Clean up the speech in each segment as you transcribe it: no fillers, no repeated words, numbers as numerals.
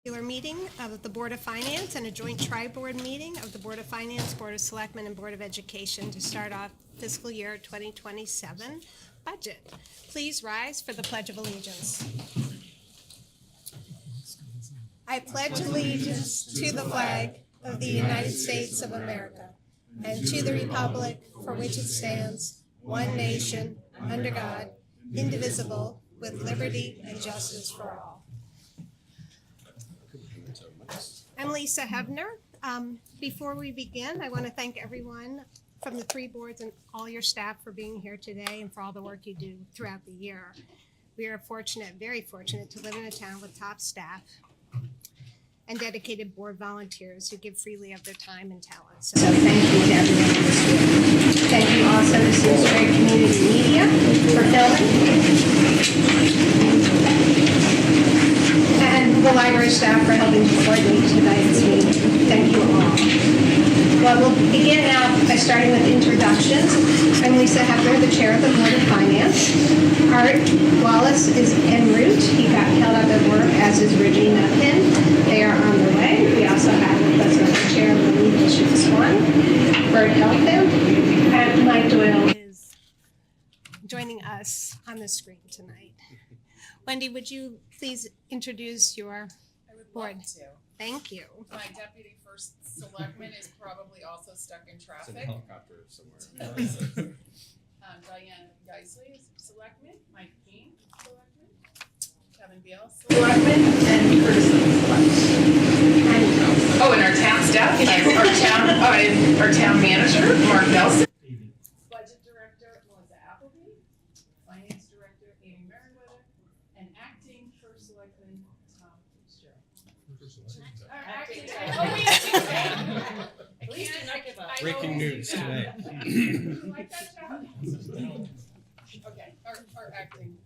Regular meeting of the Board of Finance and a joint tri-board meeting of the Board of Finance, Board of Selectmen, and Board of Education to start off fiscal year 2027 budget. Please rise for the Pledge of Allegiance. I pledge allegiance to the flag of the United States of America and to the republic for which it stands, one nation, under God, indivisible, with liberty and justice for all. I'm Lisa Hebner. Before we begin, I want to thank everyone from the three boards and all your staff for being here today and for all the work you do throughout the year. We are fortunate, very fortunate, to live in a town with top staff and dedicated board volunteers who give freely of their time and talents. So thank you to everyone in this room. Thank you also to Simsbury Community Media for filming. And the library staff for helping to coordinate tonight's meeting. Thank you all. Well, we'll begin now by starting with introductions. I'm Lisa Hebner, the chair of the Board of Finance. Art Wallace is en route. He got held up at work, as is Regina Pinn. They are on the way. We also have with us the chair of the Lead Districts 1, Bert Elfin, and Mike Doyle is joining us on the screen tonight. Wendy, would you please introduce your board? Love to. Thank you. My deputy first selectman is probably also stuck in It's traffic. in a helicopter somewhere. Diane Geisley is selectman, Mike Keane, selectman, Kevin Beal, selectman, and Curtis is selectman. Oh, and our town staff, our town manager, Mark Nelson. Budget director, Melissa Appleby. Finance director, Amy Merriweather. And acting first selectman, Tom Fitzgerald. At least you're not giving up. Breaking news today. You like that job? Okay, our acting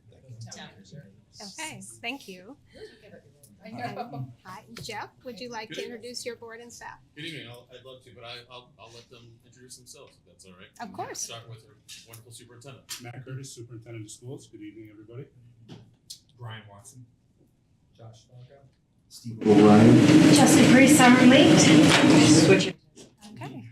town manager. Okay, thank you. I know. Hi, Jeff, would you like to introduce your board and staff? Good evening. I'd love to, but I'll let them introduce themselves if that's all right. Of course. Start with our wonderful superintendent. Matt Curtis, Superintendent of Schools. Good evening, everybody. Brian Watson. Josh Falco. Steve O'Brien. Jessica Bree Summerlate. Okay.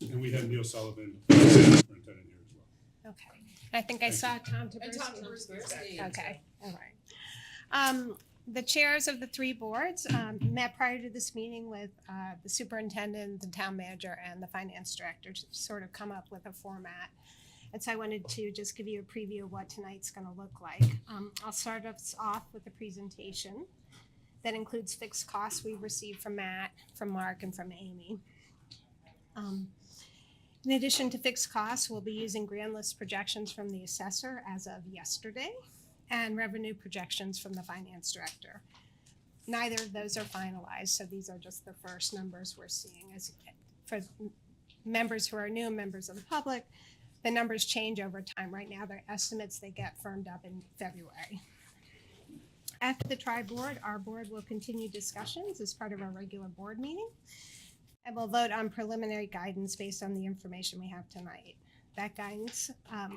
And we have Neil Sullivan, Superintendent here as well. Okay. I think I saw Tom And Tom Taberski. Taberski. Okay, all right. The chairs of the three boards met prior to this meeting with the superintendent, the town manager, and the finance director to sort of come up with a format. And so I wanted to just give you a preview of what tonight's going to look like. I'll start us off with a presentation that includes fixed costs we've received from Matt, from Mark, and from Amy. In addition to fixed costs, we'll be using grand list projections from the assessor as of yesterday and revenue projections from the finance director. Neither of those are finalized, so these are just the first numbers we're seeing. As for members who are new, members of the public, the numbers change over time. Right now, they're estimates they get firmed up in February. After the tri-board, our board will continue discussions as part of our regular board meeting, and we'll vote on preliminary guidance based on the information we have tonight. That guidance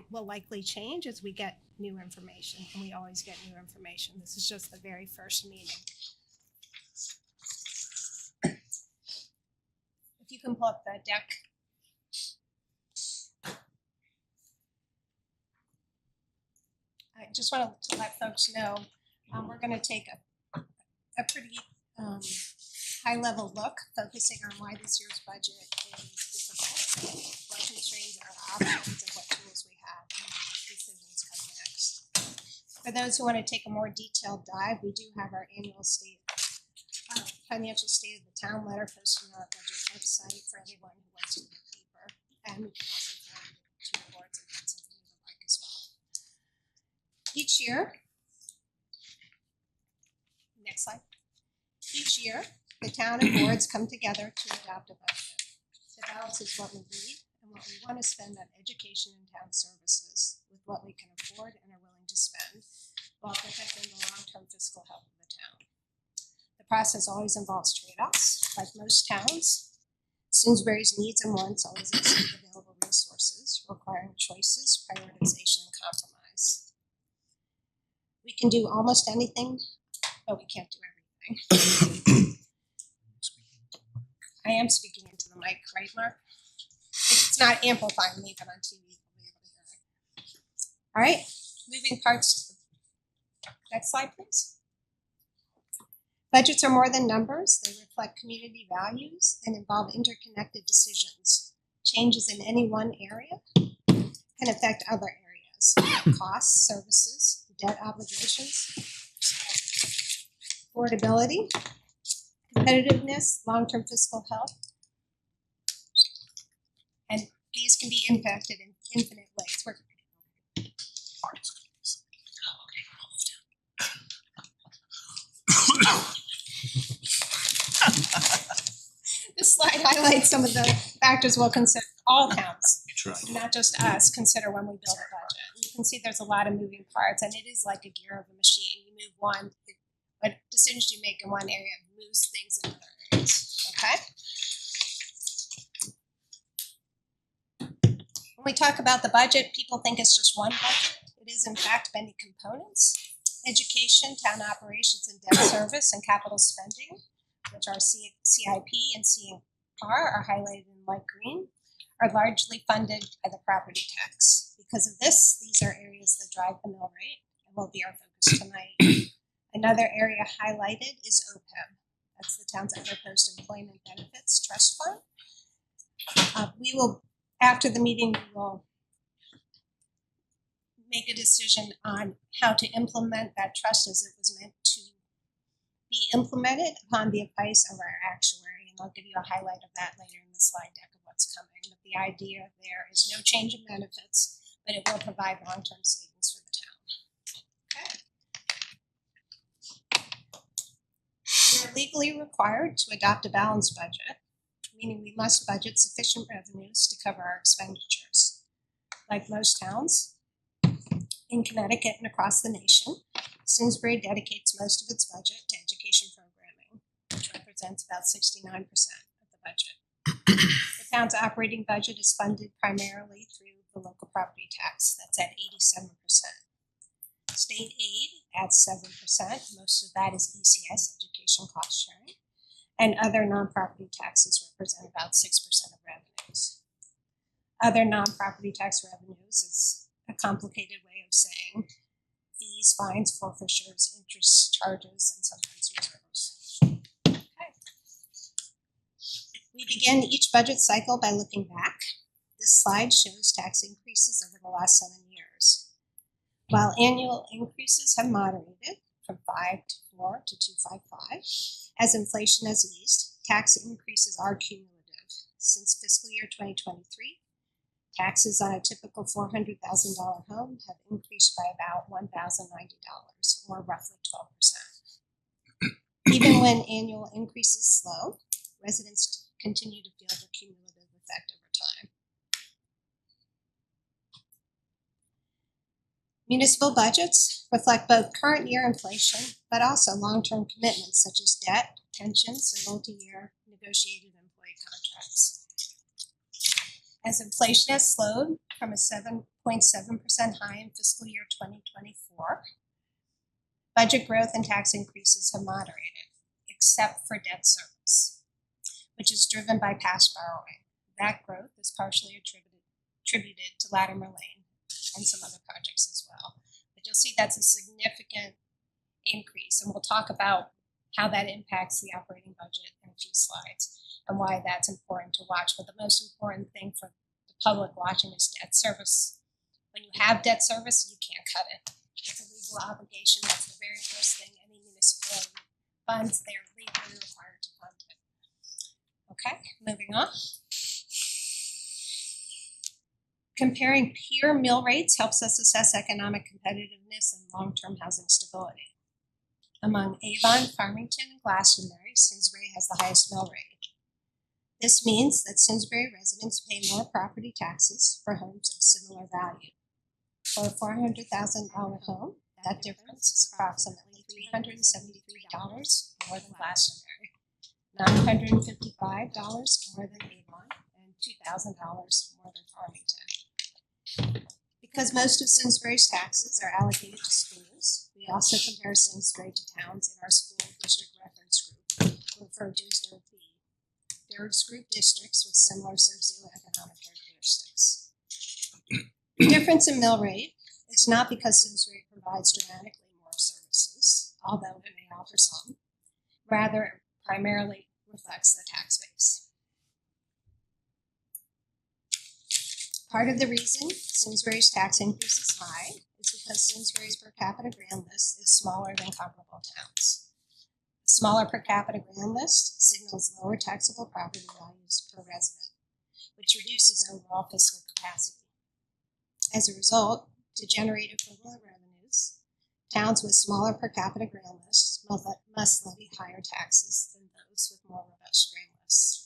will likely change as we get new information, and we always get new information. This is just the very first meeting. If you can pull up the deck. I just wanted to let folks know we're going to take a pretty high-level look, focusing on why this year's budget is difficult, what constrains our options, and what tools we have, and what decisions come next. For those who want to take a more detailed dive, we do have our annual financial state of the town letter posted on our budget website for anyone who wants to look deeper, and we can also find it to your boards if that's something you would like as well. Each year, next slide. Each year, the town and boards come together to adopt a budget. The balance is what we need and what we want to spend on education and town services with what we can afford and are willing to spend while protecting the long-term fiscal health of the town. The process always involves trade-offs. Like most towns, Simsbury's needs and wants always exceed available resources, requiring choices, prioritization, and compromise. We can do almost anything, but we can't do everything. hearing. I am speaking into the mic, right, Mark? If it's not amplifying me, but on TV, you'll be able to hear it. All right, moving parts to the next slide, please. Budgets are more than numbers. They reflect community values and involve interconnected decisions. Changes in any one area can affect other areas. Costs, services, debt obligations, affordability, competitiveness, long-term fiscal health, and these can be impacted in infinite ways. This slide highlights some of the factors we'll consider all towns, not just us, consider when we build a budget. You can see there's a lot of moving parts, and it is like a gear of a machine. You move one, what decisions you make in one area moves things in other areas. Okay? When we talk about the budget, people think it's just one budget. It is in fact many components. Education, town operations and debt service, and capital spending, which are CIP and CR are highlighted in light green, are largely funded by the property tax. Because of this, these are areas that drive the mill rate and will be our focus tonight. Another area highlighted is OPEB. That's the town's other post-employment benefits trust fund. We will, after the meeting, we will make a decision on how to implement that trust as it was meant to be implemented upon the advice of our actuary, and I'll give you a highlight of that later in the slide deck of what's coming. But the idea there is no change in benefits, but it will provide long-term savings for the town. Okay. We are legally required to adopt a balanced budget, meaning we must budget sufficient revenues to cover our expenditures. Like most towns in Connecticut and across the nation, Simsbury dedicates most of its budget to education programming, which represents about 69% of the budget. The town's operating budget is funded primarily through the local property tax. That's at 87%. State aid adds 7%. Most of that is ECS, education cost sharing, and other non-property taxes represent about 6% of revenues. Other non-property tax revenues is a complicated way of saying fees, fines, forfeitures, interest charges, and sometimes reserves. Okay. We begin each budget cycle by looking back. This slide shows tax increases over the last 7 years. While annual increases have moderated from 5 to 4 to 2.55, as inflation has eased, tax increases are cumulative. Since fiscal year 2023, taxes on a typical $400,000 home have increased by about $1,090, or roughly 12%. Even when annual increases slow, residents continue to feel the cumulative effect over time. Municipal budgets reflect both current year inflation, but also long-term commitments such as debt, pensions, and multi-year negotiated employee contracts. As inflation has slowed from a 7.7% high in fiscal year 2024, budget growth and tax increases have moderated, except for debt service, which is driven by past borrowing. That growth is partially attributed to Latimer Lane and some other projects as well. But you'll see that's a significant increase, and we'll talk about how that impacts the operating budget in a few slides and why that's important to watch. But the most important thing for the public watching is debt service. When you have debt service, you can't cut it. It's a legal obligation. That's the very first thing any municipality funds. They're legally required to fund it. Okay, moving on. Comparing peer mill rates helps us assess economic competitiveness and long-term housing stability. Among Avon, Farmington, and Glastonbury, Simsbury has the highest mill rate. This means that Simsbury residents pay more property taxes for homes of similar value. For a $400,000 home, that difference is approximately $373 more than Glastonbury, $955 more than Avon, and $2,000 more than Farmington. Because most of Simsbury's taxes are allocated to schools, we also compare Simsbury to towns in our school district reference group, referred to as DIRB. DIRB's group districts with similar socioeconomic characteristics. The difference in mill rate is not because Simsbury provides dramatically more services, although it may offer some. Rather, it primarily reflects the tax base. Part of the reason Simsbury's tax increase is high is because Simsbury's per capita grand list is smaller than comparable towns. A smaller per capita grand list signals lower taxable property values per resident, which reduces overall fiscal capacity. As a result, to generate equivalent revenues, towns with smaller per capita grand lists must levy higher taxes than those with more robust grand lists.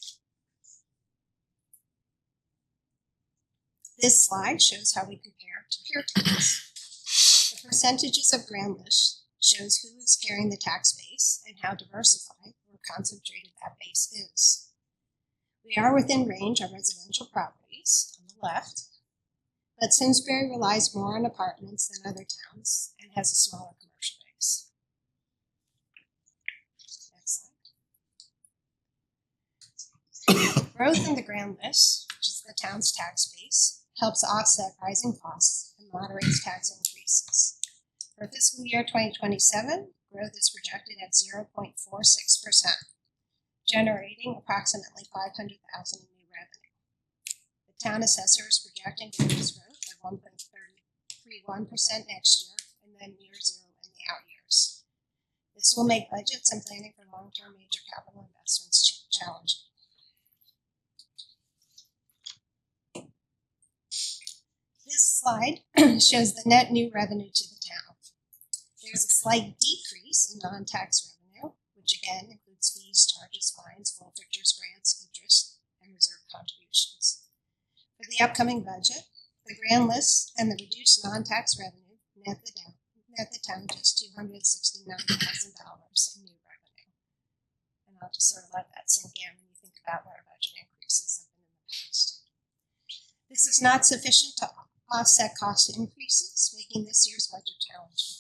This slide shows how we compare to peer towns. The percentages of grand lists shows who is carrying the tax base and how diversified or concentrated that base is. We are within range of residential properties on the left, but Simsbury relies more on apartments than other towns and has a smaller commercial base. Next slide. Growth in the grand list, which is the town's tax base, helps offset rising costs and moderates tax increases. For fiscal year 2027, growth is projected at 0.46%, generating approximately $500,000 in new revenue. The town assessor is projecting business growth of 1.31% next year and then near zero in the out years. This will make budgets and planning for long-term major capital investments challenging. This slide shows the net new revenue to the town. There's a slight decrease in non-tax revenue, which again includes fees, charges, fines, forfeitures, grants, interest, and reserve contributions. For the upcoming budget, the grand list and the reduced non-tax revenue net the town just $269,000 in new revenue. And I'll just sort of let that sink in when you think about what our budget increases have been in the past. This is not sufficient to offset cost increases, making this year's budget challenging.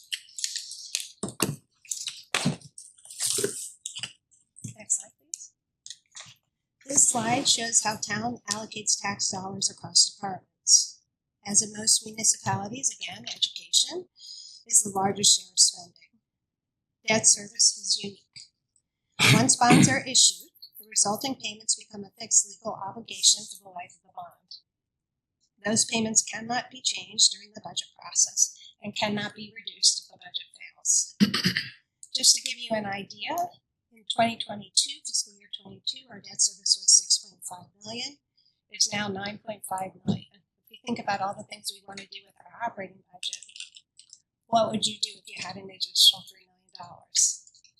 Next slide, please. This slide shows how town allocates tax dollars across departments. As in most municipalities, again, education is the largest share of spending. Debt service is unique. Once bonds are issued, the resulting payments become a fixed legal obligation for the life of the bond. Those payments cannot be changed during the budget process and cannot be reduced if the budget fails. Just to give you an idea, in 2022, fiscal year 22, our debt service was $6.5 million. It's now $9.5 million. If we think about all the things we want to do with our operating budget, what would you do if you had an additional $3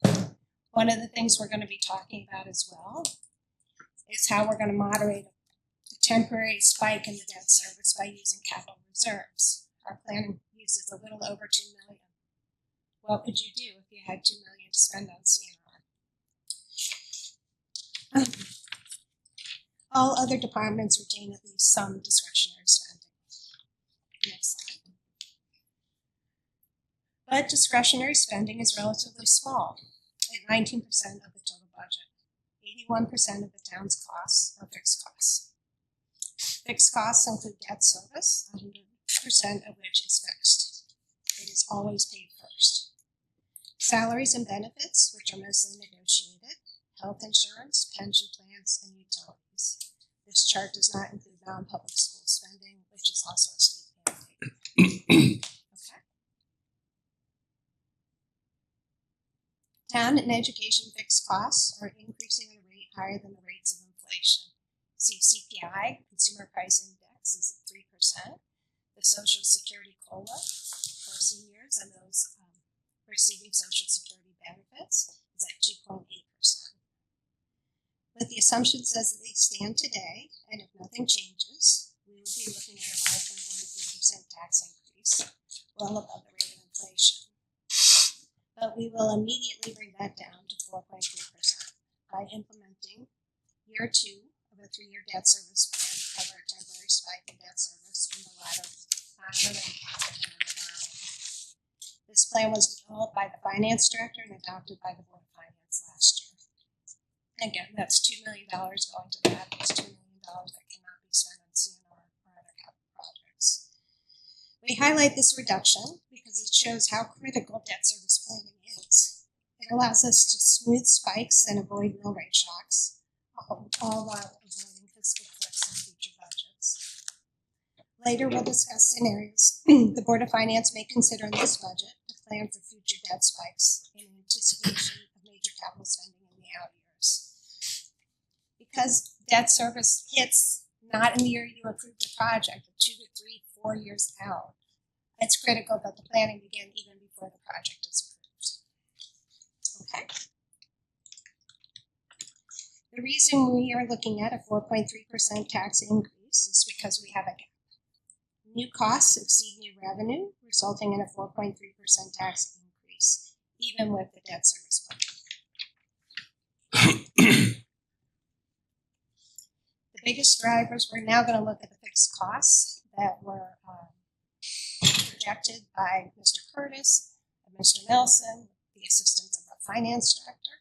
million? One of the things we're going to be talking about as well is how we're going to moderate a temporary spike in the debt service by using capital reserves. Our plan uses a little over $2 million. What would you do if you had $2 million to spend on CNR? All other departments retain at least some discretionary spending. Next slide. But discretionary spending is relatively small, at 19% of the total budget. 81% of the town's costs are fixed costs. Fixed costs include debt service, 100% of which is fixed. It is always paid first. Salaries and benefits, which are mostly negotiated, health insurance, pension plans, and utilities. This chart does not include non-public school spending, which is also a state mandate. Okay. Town and education fixed costs are increasing at a rate higher than the rates of inflation. See CPI, Consumer Price Index, is at 3%. The Social Security COLA for seniors and those receiving Social Security benefits is at 2.8%. With the assumptions as they stand today, and if nothing changes, we would be looking at a 5.13% tax increase, well above the rate of inflation. But we will immediately bring that down to 4.3% by implementing year 2 of a 3-year debt service plan to cover a temporary spike in debt service from the latter living project in Rhode Island. This plan was developed by the finance director and adopted by the Board of Finance last year. Again, that's $2 million going to that. That's $2 million that cannot be spent on CNR or other capital projects. We highlight this reduction because it shows how critical debt service planning is. It allows us to smooth spikes and avoid mill rate shocks, all while avoiding fiscal cliffs in future budgets. Later, we'll discuss scenarios the Board of Finance may consider in this budget to plan for future debt spikes in anticipation of major capital spending in the out years. Because debt service hits not in the year you approve the project, but 2 to 3, 4 years out, it's critical that the planning begin even before the project is approved. Okay. The reason we are looking at a 4.3% tax increase is because we have a gap. New costs exceed new revenue, resulting in a 4.3% tax increase, even with the debt service budget. The biggest drivers, we're now going to look at the fixed costs that were projected by Mr. Curtis and Mr. Nelson, the assistant of the finance director.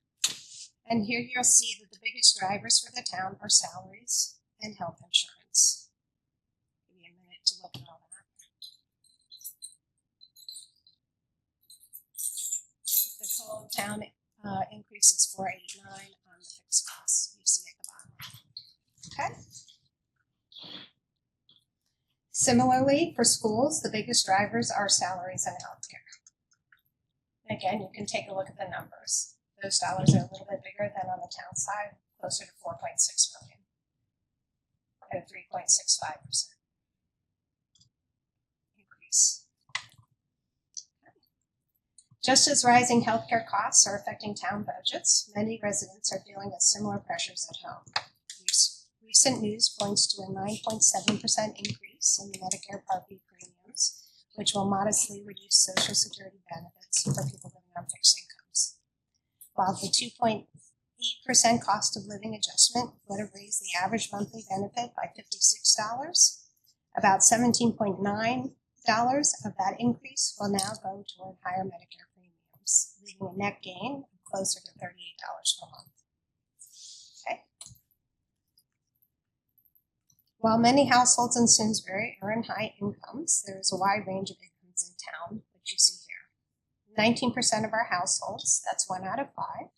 And here you'll see that the biggest drivers for the town are salaries and health insurance. Give me a minute to look at all that. The total town increase is 489 on the fixed costs you see at the bottom. Okay. Similarly, for schools, the biggest drivers are salaries and healthcare. Again, you can take a look at the numbers. Those dollars are a little bit bigger than on the town side, closer to 4.6 million at a 3.65% increase. Just as rising healthcare costs are affecting town budgets, many residents are feeling similar pressures at home. Recent news points to a 9.7% increase in the Medicare Part B premiums, which will modestly reduce Social Security benefits for people living on fixed incomes. While the 2.8% cost of living adjustment would have raised the average monthly benefit by $56, about $17.9 of that increase will now go toward higher Medicare premiums, leaving a net gain of closer to $38 per month. Okay. While many households in Simsbury earn high incomes, there is a wide range of incomes in town, which you see here. 19% of our households, that's 1 out of 5,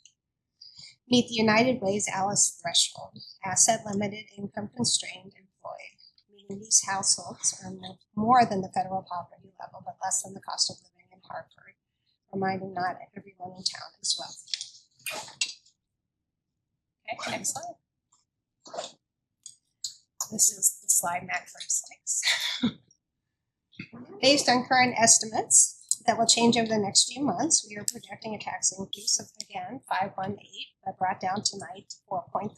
meet the United Way's ALICE threshold, asset limited, income constrained, employed, meaning these households earn more than the federal poverty level, but less than the cost of living in Hartford, reminding not everyone in town is wealthy. Okay, next slide. This is the slide Matt first likes. Based on current estimates that will change over the next few months, we are projecting a tax increase of, again, 518, but brought down tonight to 4.3%,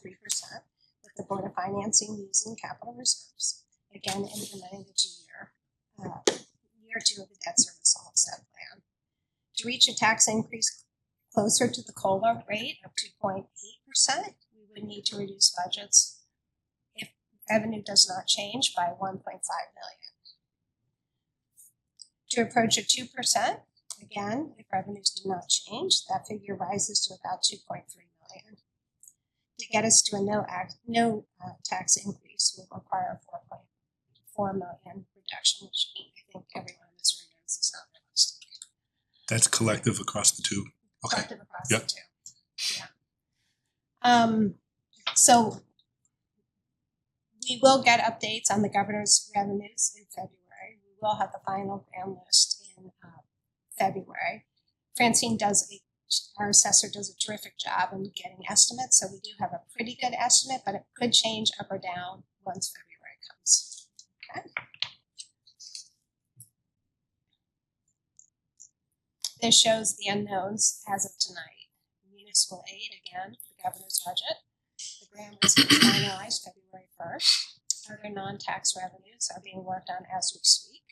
with the Board of Financing using capital reserves, again implementing the year 2 of the debt service offset plan. To reach a tax increase closer to the COLA rate of 2.8%, we would need to reduce budgets if revenue does not change by 1.5 million. To approach a 2%, again, if revenues do not change, that figure rises to about 2.3 million. To get us to a no tax increase would require a 4.4 million reduction, which I think everyone in this room knows is not realistic. That's collective across the two. Okay. Collective across Yep. the two. Yeah. So we will get updates on the governor's revenues in February. We will have the final grand list in February. Francine our assessor does a terrific job in getting estimates, so we do have a pretty good estimate, but it could change up or down once February comes. Okay. This shows the unknowns as of tonight. Municipal aid, again, the governor's budget. The grand list was finalized February 1st. Other non-tax revenues are being worked on as we speak.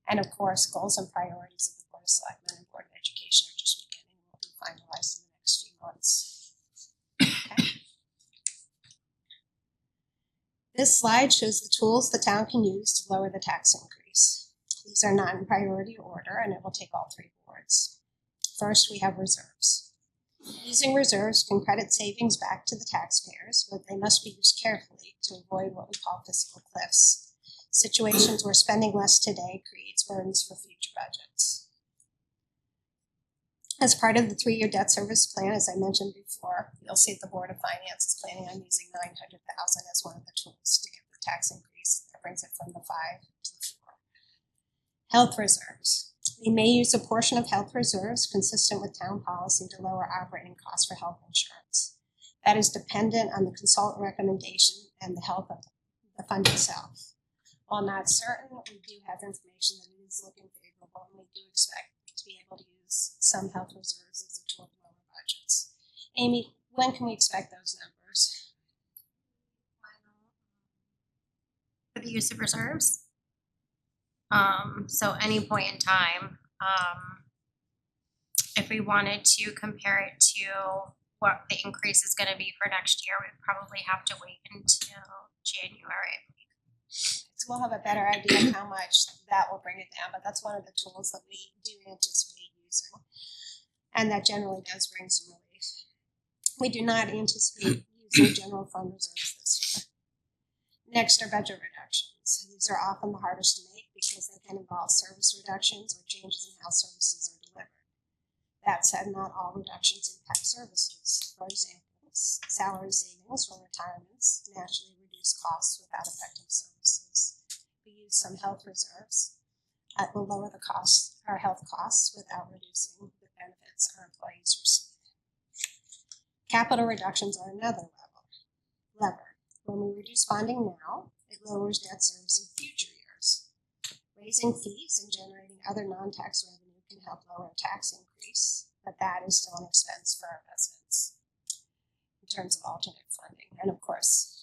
And of course, goals and priorities of the Board of Selectmen and Board of Education are just beginning, will be finalized in the next few months. Okay. This slide shows the tools the town can use to lower the tax increase. These are not in priority order, and it will take all three boards. First, we have reserves. Using reserves can credit savings back to the taxpayers, but they must be used carefully to avoid what we call fiscal cliffs, situations where spending less today creates burdens for future budgets. As part of the 3-year debt service plan, as I mentioned before, you'll see the Board of Finance is planning on using $900,000 as one of the tools to get the tax increase that brings it from the 5 to the 4. Health reserves. We may use a portion of health reserves consistent with town policy to lower operating costs for health insurance. That is dependent on the consultant recommendation and the health of the fund itself. While not certain, we do have information that it is looking favorable, and we do expect to be able to use some health reserves as a tool to lower budgets. Amy, when can we expect those numbers? For the use of reserves. So any point in time, if we wanted to compare it to what the increase is gonna be for next year, we'd probably have to wait until January. So we'll have a better idea of how much that will bring it down, but that's one of the tools that we do anticipate using. And that generally does bring some relief. We do not anticipate using general fund reserves this year. Next are budget reductions. These are often the hardest to make because they can involve service reductions or changes in how services are delivered. That said, not all reductions impact services. For example, salary savings from retirements naturally reduce costs without affecting services. We use some health reserves that will lower the costs, our health costs, without reducing the benefits our employees receive. Capital reductions are another lever. When we reduce funding now, it lowers debt service in future years. Raising fees and generating other non-tax revenue can help lower a tax increase, but that is still an expense for our residents in terms of alternate funding. And of course,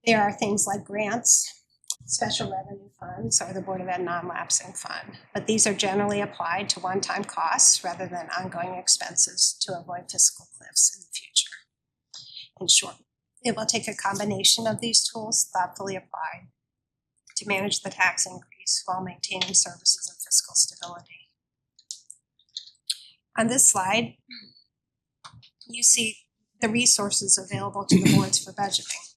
there are things like grants, special revenue funds, or the Board of Ed non-lapsing fund, but these are generally applied to one-time costs rather than ongoing expenses to avoid fiscal cliffs in the future. In short, it will take a combination of these tools thoughtfully applied to manage the tax increase while maintaining services and fiscal stability. On this slide, you see the resources available to the boards for budgeting.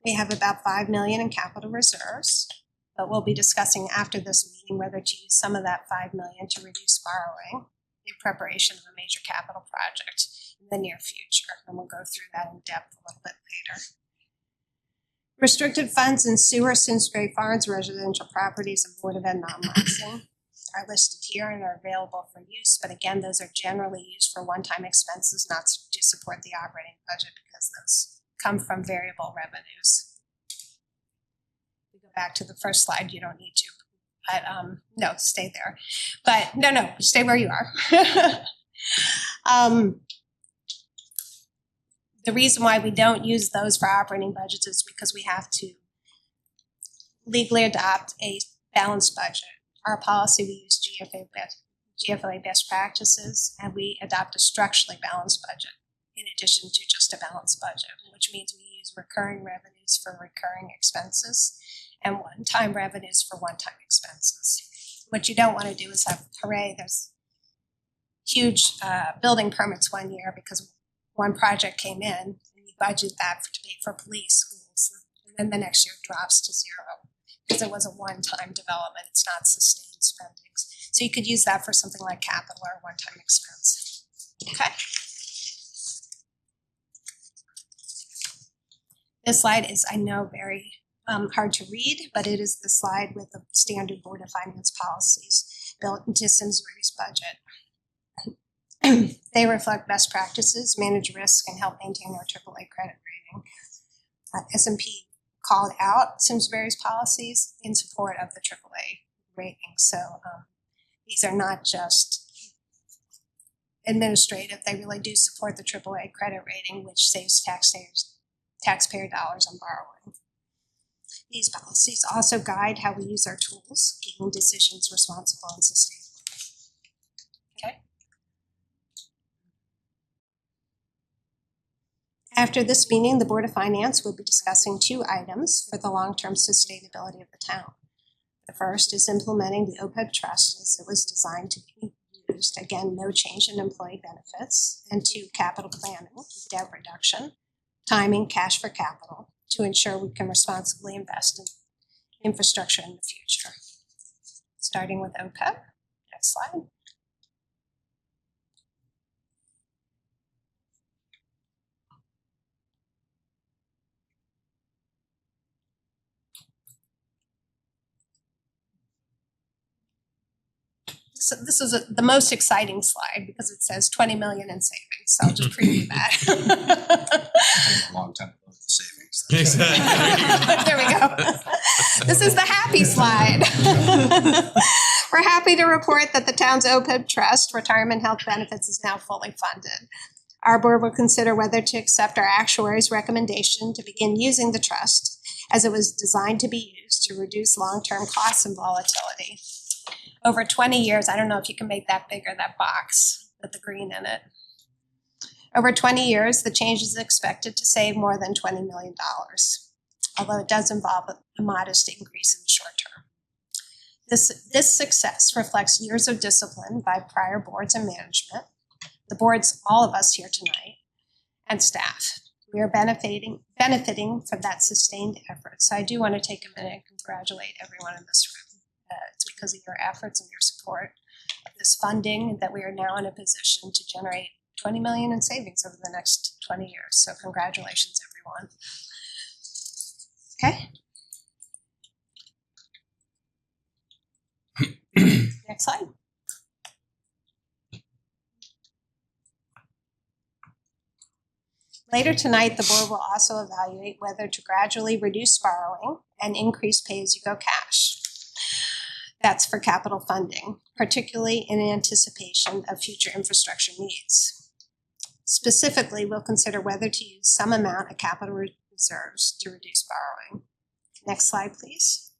We have about $5 million in capital reserves, but we'll be discussing after this meeting whether to use some of that $5 million to reduce borrowing in preparation of a major capital project in the near future, and we'll go through that in depth a little bit later. Restricted funds in sewer, Simsbury Farms, residential properties, and Board of Ed non-lapsing are listed here and are available for use, but again, those are generally used for one-time expenses, not to support the operating budget because those come from variable revenues. We go back to the first slide, you don't need to, but no, stay there. But no, stay where you are. The reason why we don't use those for operating budgets is because we have to legally adopt a balanced budget. Our policy, we use GFOA best practices, and we adopt a structurally balanced budget in addition to just a balanced budget, which means we use recurring revenues for recurring expenses and one-time revenues for one-time expenses. What you don't want to do is have, hooray, there's huge building permits one year because one project came in and you budget that to pay for police, schools, and then the next year it drops to zero because it was a one-time development, it's not sustained spendings. So you could use that for something like capital or one-time expense. Okay. This slide is, I know, very hard to read, but it is the slide with the standard Board of Finance policies built into Simsbury's budget. They reflect best practices, manage risk, and help maintain our AAA credit rating. S&P called out Simsbury's policies in support of the AAA rating. So these are not just administrative, they really do support the AAA credit rating, which saves taxpayer dollars on borrowing. These policies also guide how we use our tools, keeping decisions responsible and sustainable. Okay. After this meeting, the Board of Finance will be discussing 2 items for the long-term sustainability of the town. The first is implementing the OPEB trust as it was designed to be used. Again, no change in employee benefits. And 2, capital planning, debt reduction, timing, cash for capital to ensure we can responsibly invest in infrastructure in the future. Starting with OPEB. Next slide. So this is the most exciting slide because it says 20 million in savings. So I'll just preview that. A long time ago, the savings. Exactly. There we go. This is the happy slide. We're happy to report that the town's OPEB trust, retirement health benefits, is now fully funded. Our board will consider whether to accept our actuary's recommendation to begin using the trust as it was designed to be used to reduce long-term costs and volatility. Over 20 years, I don't know if you can make that bigger, that box with the green in it. Over 20 years, the change is expected to save more than $20 million, although it does involve a modest increase in the short term. This success reflects years of discipline by prior boards and management, the boards, all of us here tonight, and staff. We are benefiting from that sustained effort. So I do want to take a minute and congratulate everyone in this room. It's because of your efforts and your support of this funding that we are now in a position to generate 20 million in savings over the next 20 years. So congratulations, everyone. Okay. Next slide. Later tonight, the board will also evaluate whether to gradually reduce borrowing and increase pay-as-you-go cash. That's for capital funding, particularly in anticipation of future infrastructure needs. Specifically, we'll consider whether to use some amount of capital reserves to reduce borrowing. Next slide, please.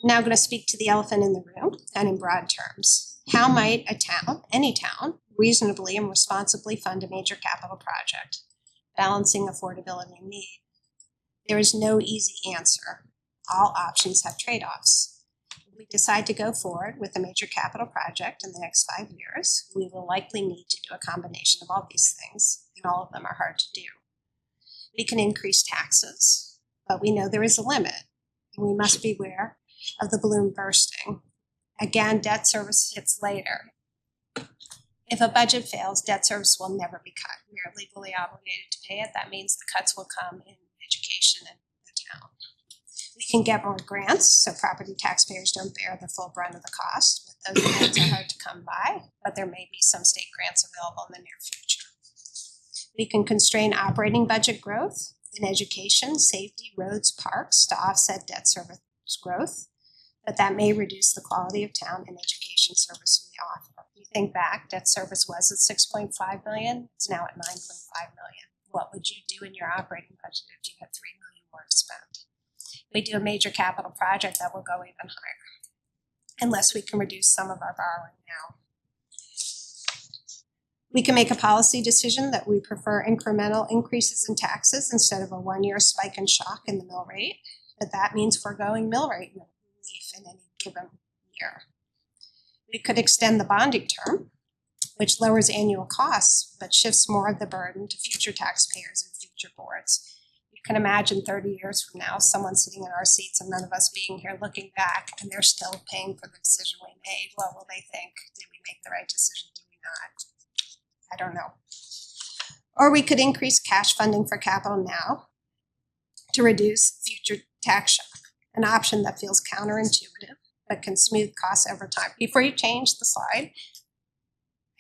I'm now going to speak to the elephant in the room and in broad terms. How might a town, any town, reasonably and responsibly fund a major capital project, balancing affordability and need? There is no easy answer. All options have trade-offs. If we decide to go forward with a major capital project in the next 5 years, we will likely need to do a combination of all these things, and all of them are hard to do. We can increase taxes, but we know there is a limit, and we must beware of the balloon bursting. Again, debt service hits later. If a budget fails, debt service will never be cut. We are legally obligated to pay it. That means the cuts will come in education and the town. We can get more grants so property taxpayers don't bear the full brunt of the cost. But those grants are hard to come by, but there may be some state grants available in the near future. We can constrain operating budget growth in education, safety, roads, parks to offset debt service growth, but that may reduce the quality of town and education service we offer. If you think back, debt service was at 6.5 million, it's now at 9.5 million. What would you do in your operating budget if you had 3 million more to spend? We do a major capital project that will go even higher, unless we can reduce some of our borrowing now. We can make a policy decision that we prefer incremental increases in taxes instead of a one-year spike and shock in the mill rate, but that means foregoing mill rate relief in any given year. We could extend the bonding term, which lowers annual costs, but shifts more of the burden to future taxpayers and future boards. You can imagine 30 years from now, someone sitting in our seats and none of us being here looking back, and they're still paying for the decision we made. What will they think? Did we make the right decision? Did we not? I don't know. Or we could increase cash funding for capital now to reduce future tax shock, an option that feels counterintuitive but can smooth costs over time. Before you change the slide,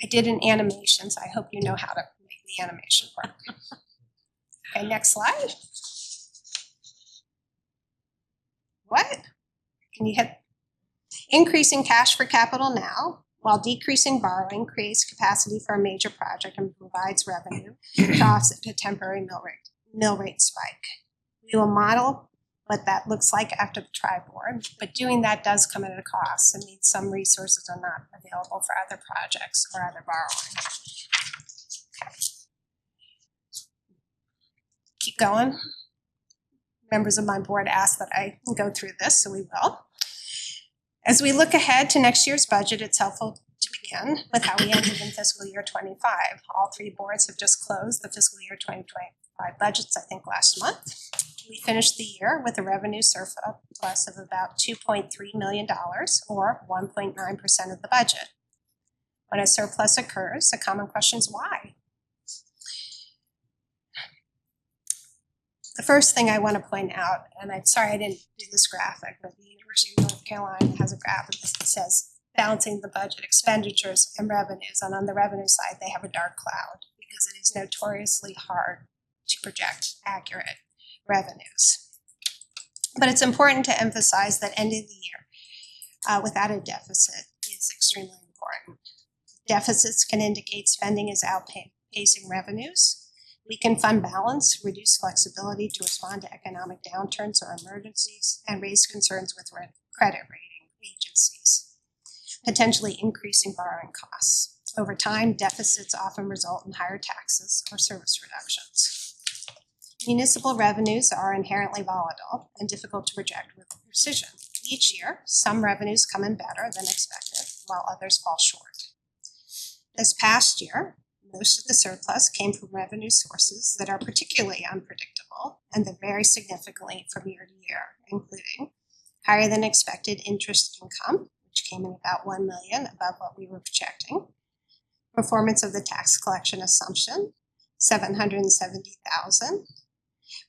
I did an animation, so I hope you know how to make the animation work. Okay, next slide. What? Can you hit? Increasing cash for capital now while decreasing borrowing creates capacity for a major project and provides revenue to offset a temporary mill rate spike. We will model what that looks like after the tri-board, but doing that does come at a cost and means some resources are not available for other projects or other borrowing. Okay. Keep going. members of my board asked that I go through this, so we will. As we look ahead to next year's budget, it's helpful to begin with how we ended in fiscal year 25. All three boards have just closed the fiscal year 2025 budgets, I think, last month. We finished the year with a revenue surplus of about $2.3 million, or 1.9% of the budget. When a surplus occurs, a common question is why? The first thing I want to point out, and I'm sorry I didn't do this graphic, but the University of North Carolina has a graphic that says balancing the budget, expenditures, and revenues. And on the revenue side, they have a dark cloud because it is notoriously hard to project accurate revenues. But it's important to emphasize that ending the year without a deficit is extremely important. Deficits can indicate spending is outpacing revenues. We can fund balance, reduce flexibility to respond to economic downturns or emergencies, and raise concerns with credit rating agencies, potentially increasing borrowing costs. Over time, deficits often result in higher taxes or service reductions. Municipal revenues are inherently volatile and difficult to project with precision. Each year, some revenues come in better than expected, while others fall short. This past year, most of the surplus came from revenue sources that are particularly unpredictable and that vary significantly from year to year, including higher than expected interest income, which came in about $1 million above what we were projecting, performance of the tax collection assumption, $770,000,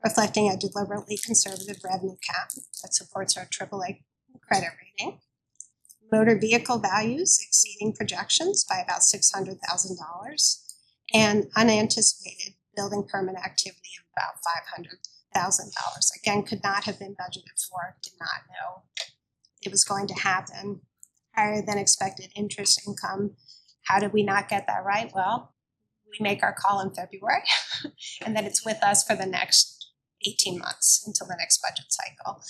reflecting a deliberately conservative revenue cap that supports our AAA credit rating, motor vehicle values exceeding projections by about $600,000, and unanticipated building permit activity of about $500,000. Again, could not have been budgeted for, did not know it was going to happen. Higher than expected interest income. How did we not get that right? Well, we make our call in February, and then it's with us for the next 18 months until the next budget cycle.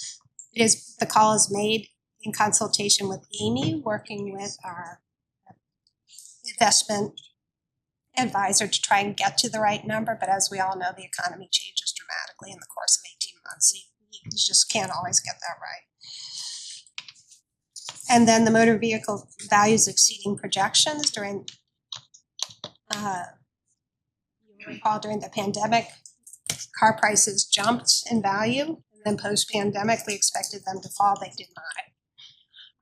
The call is made in consultation with Amy, working with our investment advisor to try and get to the right number, but as we all know, the economy changes dramatically in the course of 18 months. You just can't always get that right. And then the motor vehicle values exceeding projections during, you recall during the pandemic, car prices jumped in value, and then post-pandemic, we expected them to fall. They did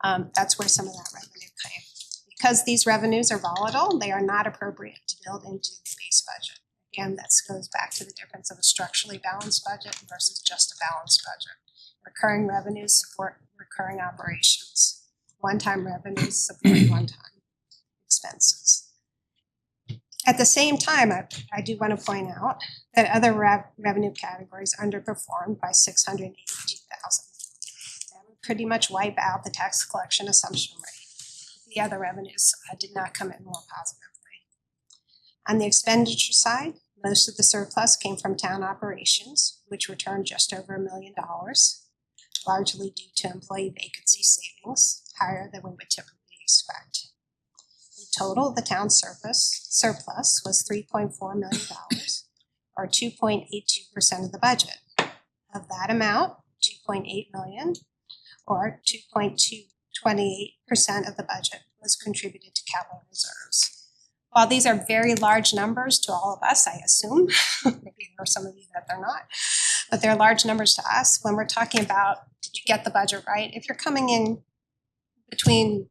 not. That's where some of that revenue came. Because these revenues are volatile, they are not appropriate to build into the base budget. Again, that goes back to the difference of a structurally balanced budget versus just a balanced budget. Recurring revenues support recurring operations. One-time revenues support one-time expenses. At the same time, I do want to point out that other revenue categories underperformed by $682,000. That would pretty much wipe out the tax collection assumption rate. The other revenues did not come in more positively. On the expenditure side, most of the surplus came from town operations, which returned just over $1 million, largely due to employee vacancy savings, higher than we would typically expect. In total, the town surplus was $3.4 million, or 2.82% of the budget. Of that amount, $2.8 million, or 2.28% of the budget, was contributed to capital reserves. While these are very large numbers to all of us, I assume, maybe there are some of you that they're not, but they're large numbers to us. When we're talking about, did you get the budget right? If you're coming in between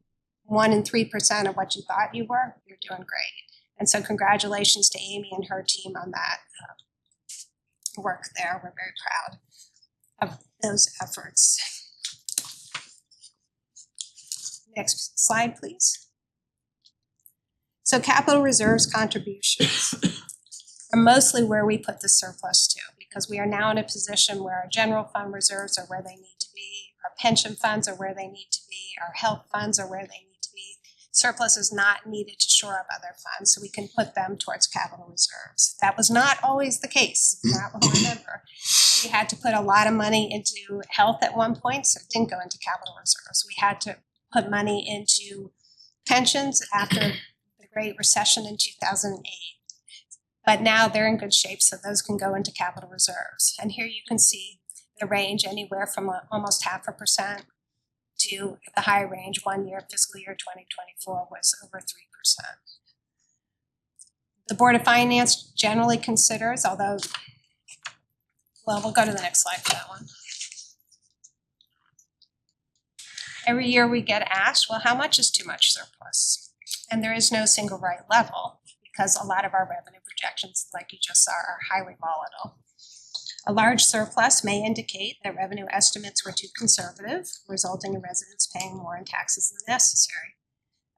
1% and 3% of what you thought you were, you're doing great. And so congratulations to Amy and her team on that work there. We're very proud of those efforts. Next slide, please. So capital reserves contributions are mostly where we put the surplus to, because we are now in a position where our general fund reserves are where they need to be, our pension funds are where they need to be, our health funds are where they need to be. Surplus is not needed to shore up other funds, so we can put them towards capital reserves. That was not always the case. Not what I remember. We had to put a lot of money into health at one point, so it didn't go into capital reserves. We had to put money into pensions after the Great Recession in 2008. But now they're in good shape, so those can go into capital reserves. And here you can see the range anywhere from almost 0.5% to the high range. 1 year, fiscal year 2024, was over 3%. The Board of Finance generally considers, although, well, we'll go to the next slide for that one. Every year we get asked, well, how much is too much surplus? And there is no single right level because a lot of our revenue projections, like you just saw, are highly volatile. A large surplus may indicate that revenue estimates were too conservative, resulting in residents paying more in taxes than necessary.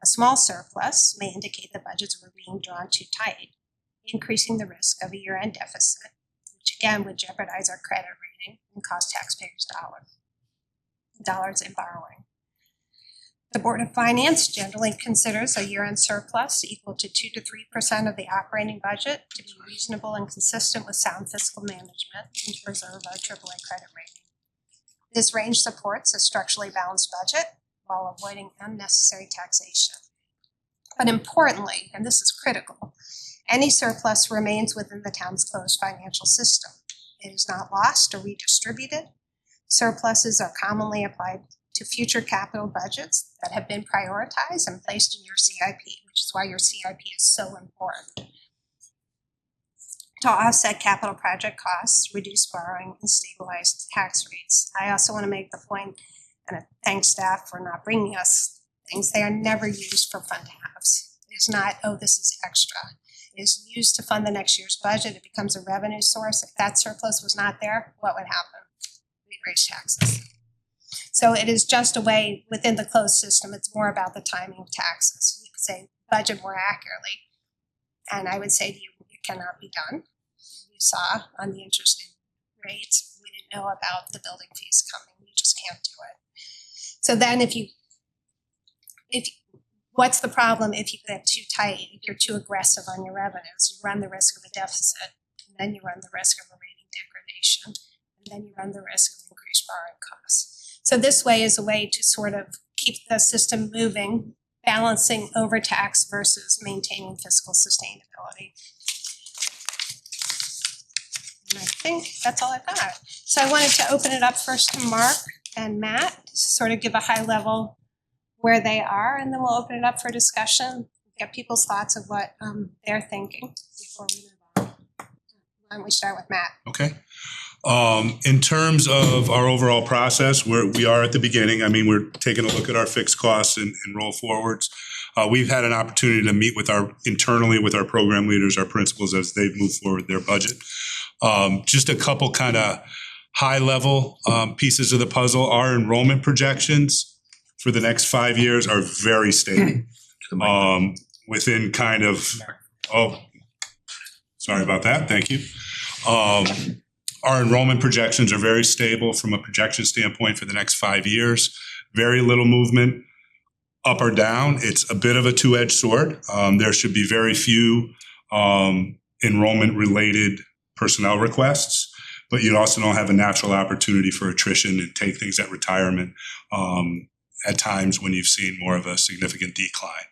A small surplus may indicate the budgets were being drawn too tight, increasing the risk of a year-end deficit, which again would jeopardize our credit rating and cost taxpayers dollars in borrowing. The Board of Finance generally considers a year-end surplus equal to 2 to 3% of the operating budget to be reasonable and consistent with sound fiscal management and to preserve our AAA credit rating. This range supports a structurally balanced budget while avoiding unnecessary taxation. But importantly, and this is critical, any surplus remains within the town's closed financial system. It is not lost or redistributed. Surpluses are commonly applied to future capital budgets that have been prioritized and placed in your CIP, which is why your CIP is so important. To offset capital project costs, reduce borrowing, and stabilize tax rates. I also want to make the point, and thank staff for not bringing us things. They are never used for fund halves. It's not, oh, this is extra. It is used to fund the next year's budget. It becomes a revenue source. If that surplus was not there, what would happen? We'd raise taxes. So it is just a way within the closed system. It's more about the timing of taxes. You could say budget more accurately. And I would say to you, it cannot be done. You saw on the interest rates, we didn't know about the building fees coming. You just can't do it. So then what's the problem if you get too tight, if you're too aggressive on your revenues? You run the risk of a deficit, and then you run the risk of a rating degradation, and then you run the risk of increased borrowing costs. So this way is a way to sort of keep the system moving, balancing overtax versus maintaining fiscal sustainability. And I think that's all I've got. So I wanted to open it up first to Mark and Matt, to sort of give a high level where they are, and then we'll open it up for discussion, get people's thoughts of what they're thinking before we move on. Why don't we start with Matt? Okay. In terms of our overall process, we are at the beginning. I mean, we're taking a look at our fixed costs and roll forwards. We've had an opportunity to meet internally with our program leaders, our principals, as they've moved forward their budget. Just a couple kind of high level pieces of the puzzle. Our enrollment projections for the next 5 years are very stable. Within kind of, sorry about that. Thank you. Our enrollment projections are very stable from a projection standpoint for the next 5 years. Very little movement up or down. It's a bit of a two-edged sword. There should be very few enrollment-related personnel requests, but you also don't have a natural opportunity for attrition and take things at retirement at times when you've seen more of a significant decline.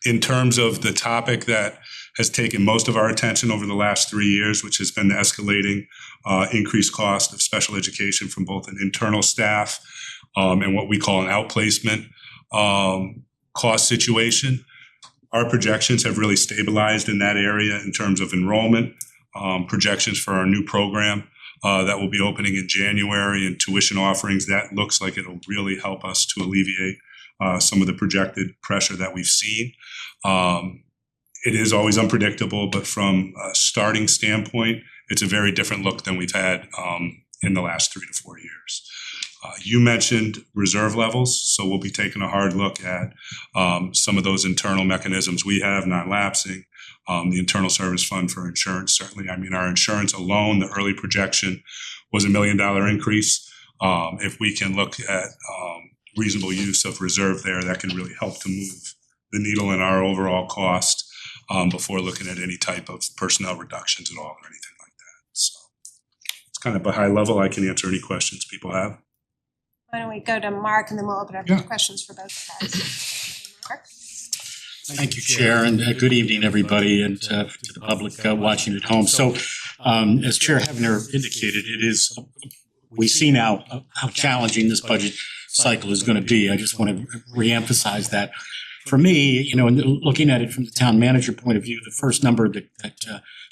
In terms of the topic that has taken most of our attention over the last 3 years, which has been the escalating increased cost of special education from both an internal staff and what we call an outplacement cost situation. Our projections have really stabilized in that area in terms of enrollment, projections for our new program that will be opening in January, and tuition offerings. That looks like it'll really help us to alleviate some of the projected pressure that we've seen. It is always unpredictable, but from a starting standpoint, it's a very different look than we've had in the last 3 to 4 years. You mentioned reserve levels, so we'll be taking a hard look at some of those internal mechanisms we have, not lapsing, the internal service fund for insurance, certainly. I mean, our insurance alone, the early projection was $1 million increase. If we can look at reasonable use of reserve there, that can really help to move the needle in our overall cost before looking at any type of personnel reductions at all or anything like that. So it's kind of a high level. I can answer any questions people have. Why don't we go to Mark, and then we'll open up to questions for both guys. Mark? Thank you, Chair, and good evening, everybody, and to the public watching at home. So As Chair Hebner indicated, we see now how challenging this budget cycle is going to be. I just want to reemphasize that. For me, and looking at it from the town manager point of view, the first number that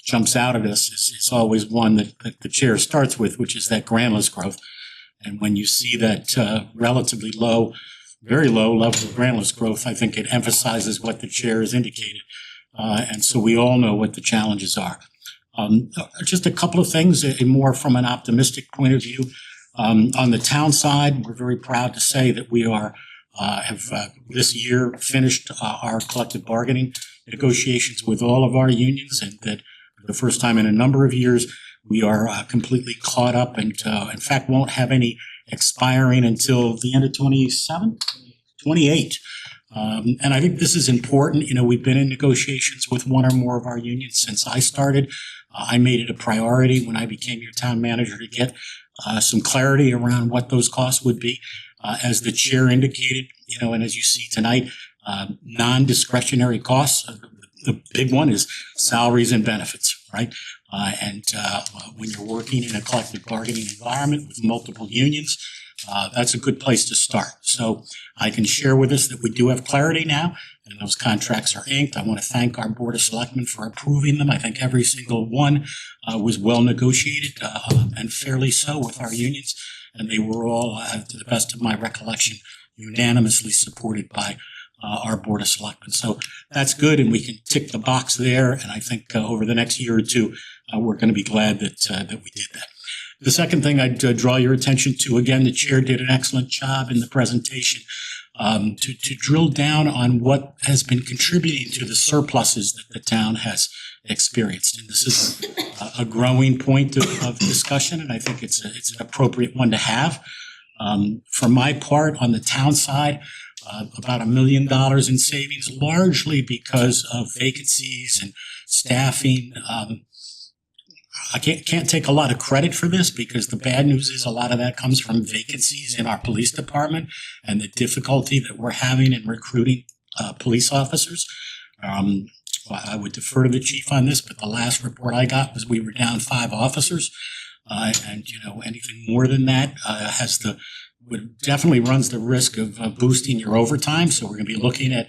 jumps out at us is always one that the chair starts with, which is that grandless growth. And when you see that relatively low, very low level of grandless growth, I think it emphasizes what the chair has indicated. And so we all know what the challenges are. Just a couple of things, more from an optimistic point of view. On the town side, we're very proud to say that we have this year finished our collective bargaining negotiations with all of our unions, and that for the first time in a number of years, we are completely caught up and in fact won't have any expiring until the end of 28. And I think this is important. We've been in negotiations with one or more of our unions since I started. I made it a priority when I became your town manager to get some clarity around what those costs would be. As the chair indicated, and as you see tonight, non-discretionary costs. The big one is salaries and benefits, right? And when you're working in a collective bargaining environment with multiple unions, that's a good place to start. So I can share with us that we do have clarity now, and those contracts are inked. I want to thank our Board of Selectmen for approving them. I think every single one was well negotiated and fairly so with our unions, and they were all, to the best of my recollection, unanimously supported by our Board of Selectmen. So that's good, and we can tick the box there. And I think over the next year or two, we're going to be glad that we did that. The second thing I'd draw your attention to, again, the chair did an excellent job in the presentation to drill down on what has been contributing to the surpluses that the town has experienced. And this is a growing point of discussion, and I think it's an appropriate one to have. For my part, on the town side, about $1 million in savings, largely because of vacancies and staffing. I can't take a lot of credit for this, because the bad news is a lot of that comes from vacancies in our police department and the difficulty that we're having in recruiting police officers. I would defer to the chief on this, but the last report I got was we were down 5 officers. And anything more than that definitely runs the risk of boosting your overtime. So we're going to be looking at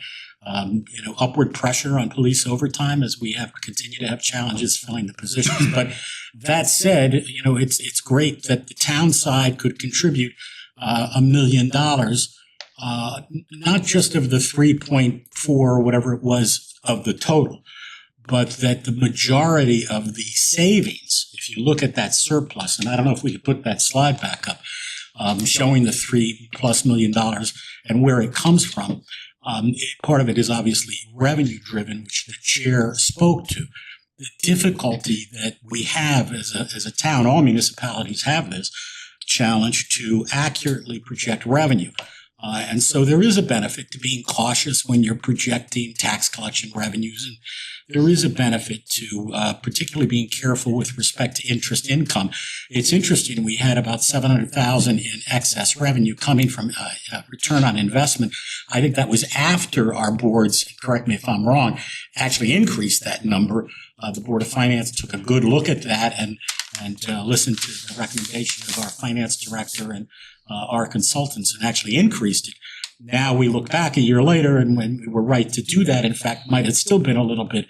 upward pressure on police overtime as we continue to have challenges filling the positions. But that said, it's great that the town side could contribute $1 million, not just of the 3.4 or whatever it was of the total, but that the majority of the savings, if you look at that surplus, and I don't know if we could put that slide back up, showing the $3+ million and where it comes from. Part of it is obviously revenue driven, which the chair spoke to. The difficulty that we have as a town, all municipalities have this challenge to accurately project revenue. And so there is a benefit to being cautious when you're projecting tax collection revenues. And there is a benefit to particularly being careful with respect to interest income. It's interesting, we had about $700,000 in excess revenue coming from return on investment. I think that was after our boards, correct me if I'm wrong, actually increased that number. The Board of Finance took a good look at that and listened to the recommendation of our finance director and our consultants and actually increased it. Now we look back a year later, and when we were right to do that, in fact, might have still been a little bit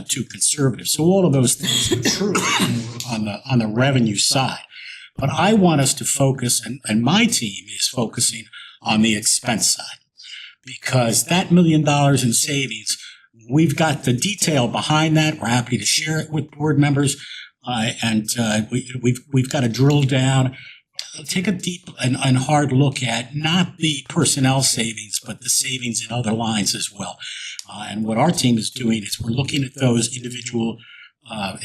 too conservative. So all of those things are true on the revenue side. But I want us to focus, and my team is focusing on the expense side, because that $1 million in savings, we've got the detail behind that. We're happy to share it with board members, and we've got to drill down. Take a deep and hard look at not the personnel savings, but the savings in other lines as well. And what our team is doing is we're looking at those individual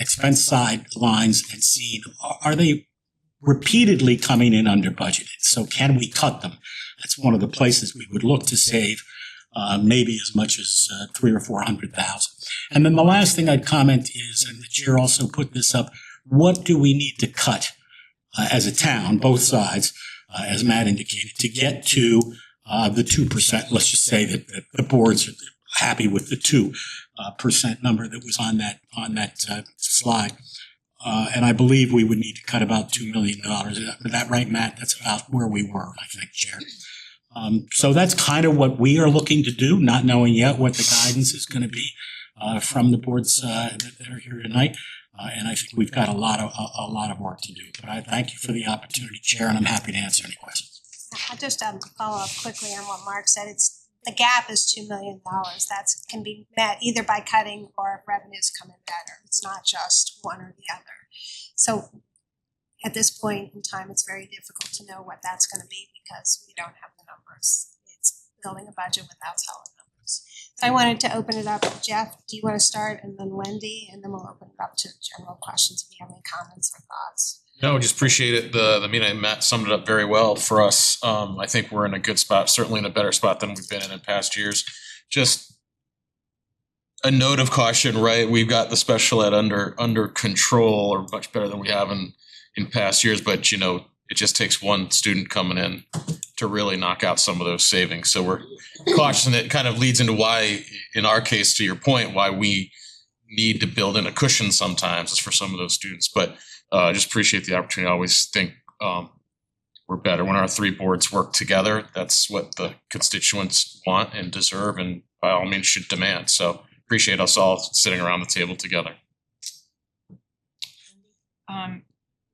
expense side lines and seeing, are they repeatedly coming in under budgeted? So can we cut them? That's one of the places we would look to save maybe as much as $300,000 or $400,000. And then the last thing I'd comment is, and the chair also put this up, what do we need to cut as a town, both sides, as Matt indicated, to get to the 2%. Let's just say that the boards are happy with the 2% number that was on that slide. And I believe we would need to cut about $2 million. Is that right, Matt? That's about where we were, I think, Chair. So that's kind of what we are looking to do, not knowing yet what the guidance is going to be from the boards that are here tonight. And I think we've got a lot of work to do. But I thank you for the opportunity, Chair, and I'm happy to answer any questions. I'll just follow up quickly on what Mark said. The gap is $2 million. That can be met either by cutting or if revenues come in better. It's not just one or the other. So at this point in time, it's very difficult to know what that's going to be because we don't have the numbers. It's building a budget without solid numbers. So I wanted to open it up. Jeff, do you want to start? And then Wendy, and then we'll open it up to general questions if you have any comments or thoughts. No, just appreciate it. The meeting, Matt summed it up very well for us. I think we're in a good spot, certainly in a better spot than we've been in past years. Just a note of caution, right? We've got the special ed under control, or much better than we have in past years. But you know, it just takes one student coming in to really knock out some of those savings. So we're cautious, and it kind of leads into why, in our case, to your point, why we need to build in a cushion sometimes is for some of those students. But just appreciate the opportunity. I always think we're better when our three boards work together. That's what the constituents want and deserve, and by all means should demand. So appreciate us all sitting around the table together.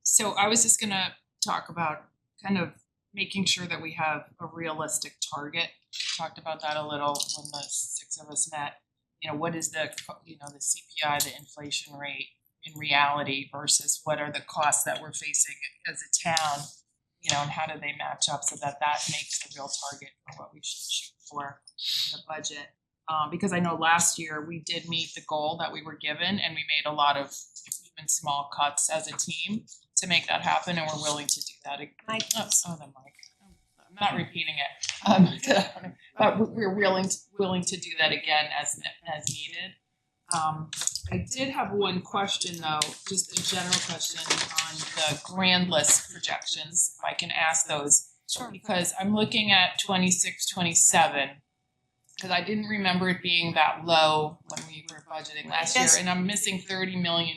So I was just gonna talk about kind of making sure that we have a realistic target. We talked about that a little when the six of us met. You know, what is the CPI, the inflation rate in reality versus what are the costs that we're facing as a town, you know, and how do they match up so that makes the real target for what we should shoot for in the budget. Because I know last year we did meet the goal that we were given, and we made a lot of even small cuts as a team to make that happen, and we're willing to do that again. The mic. I'm not repeating it. But we're willing to do that again as needed. I did have one question though, just a general question on the grand list projections, if I can ask those. Sure. Because I'm looking at 26, 27, because I didn't remember it being that low when we were budgeting last year, and I'm missing $30 million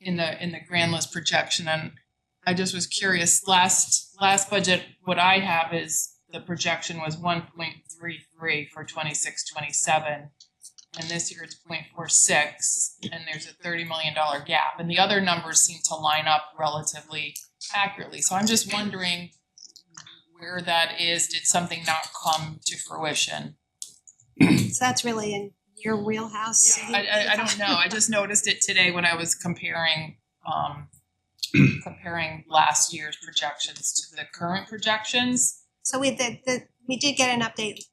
in the grand list projection. And I just was curious, last budget, what I have is the projection was 1.33 for 26, 27. And this year it's 0.46, and there's a $30 million gap. And the other numbers seem to line up relatively accurately. So I'm just wondering where that is. Did something not come to fruition? So that's really in your wheelhouse. Yeah, I don't know. I just noticed it today when I was comparing last year's projections to the current projections. So we did get an update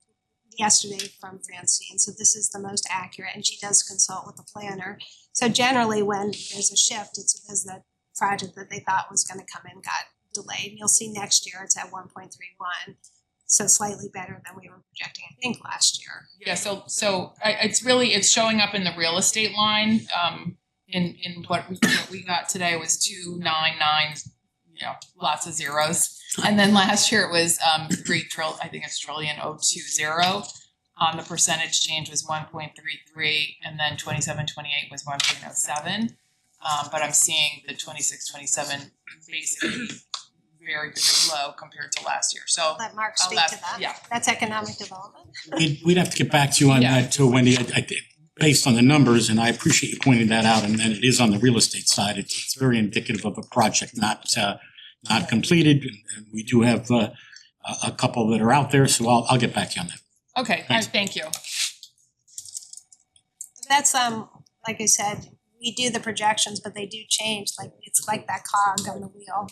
yesterday from Francine, so this is the most accurate, and she does consult with the planner. So generally when there's a shift, it's because the project that they thought was going to come in got delayed. And you'll see next year it's at 1.31, so slightly better than we were projecting, I think, last year. Yeah, so it's showing up in the real estate line. In what we got today was 299, lots of zeros. And then last year it was trillion 020. The percentage change was 1.33, and then 27, 28 was 1.07. But I'm seeing the 26, 27 basically very, very low compared to last year. So Let Mark speak to that. Yeah. That's economic development. We'd have to get back to you on that too, Wendy. I based on the numbers, and I appreciate you pointing that out, and then it is on the real estate side. It's very indicative of a project not completed, and we do have a couple that are out there, so I'll get back to you on that. Okay, all right, thank you. That's like I said, we do the projections, but they do change. Like it's like that cog on the wheel.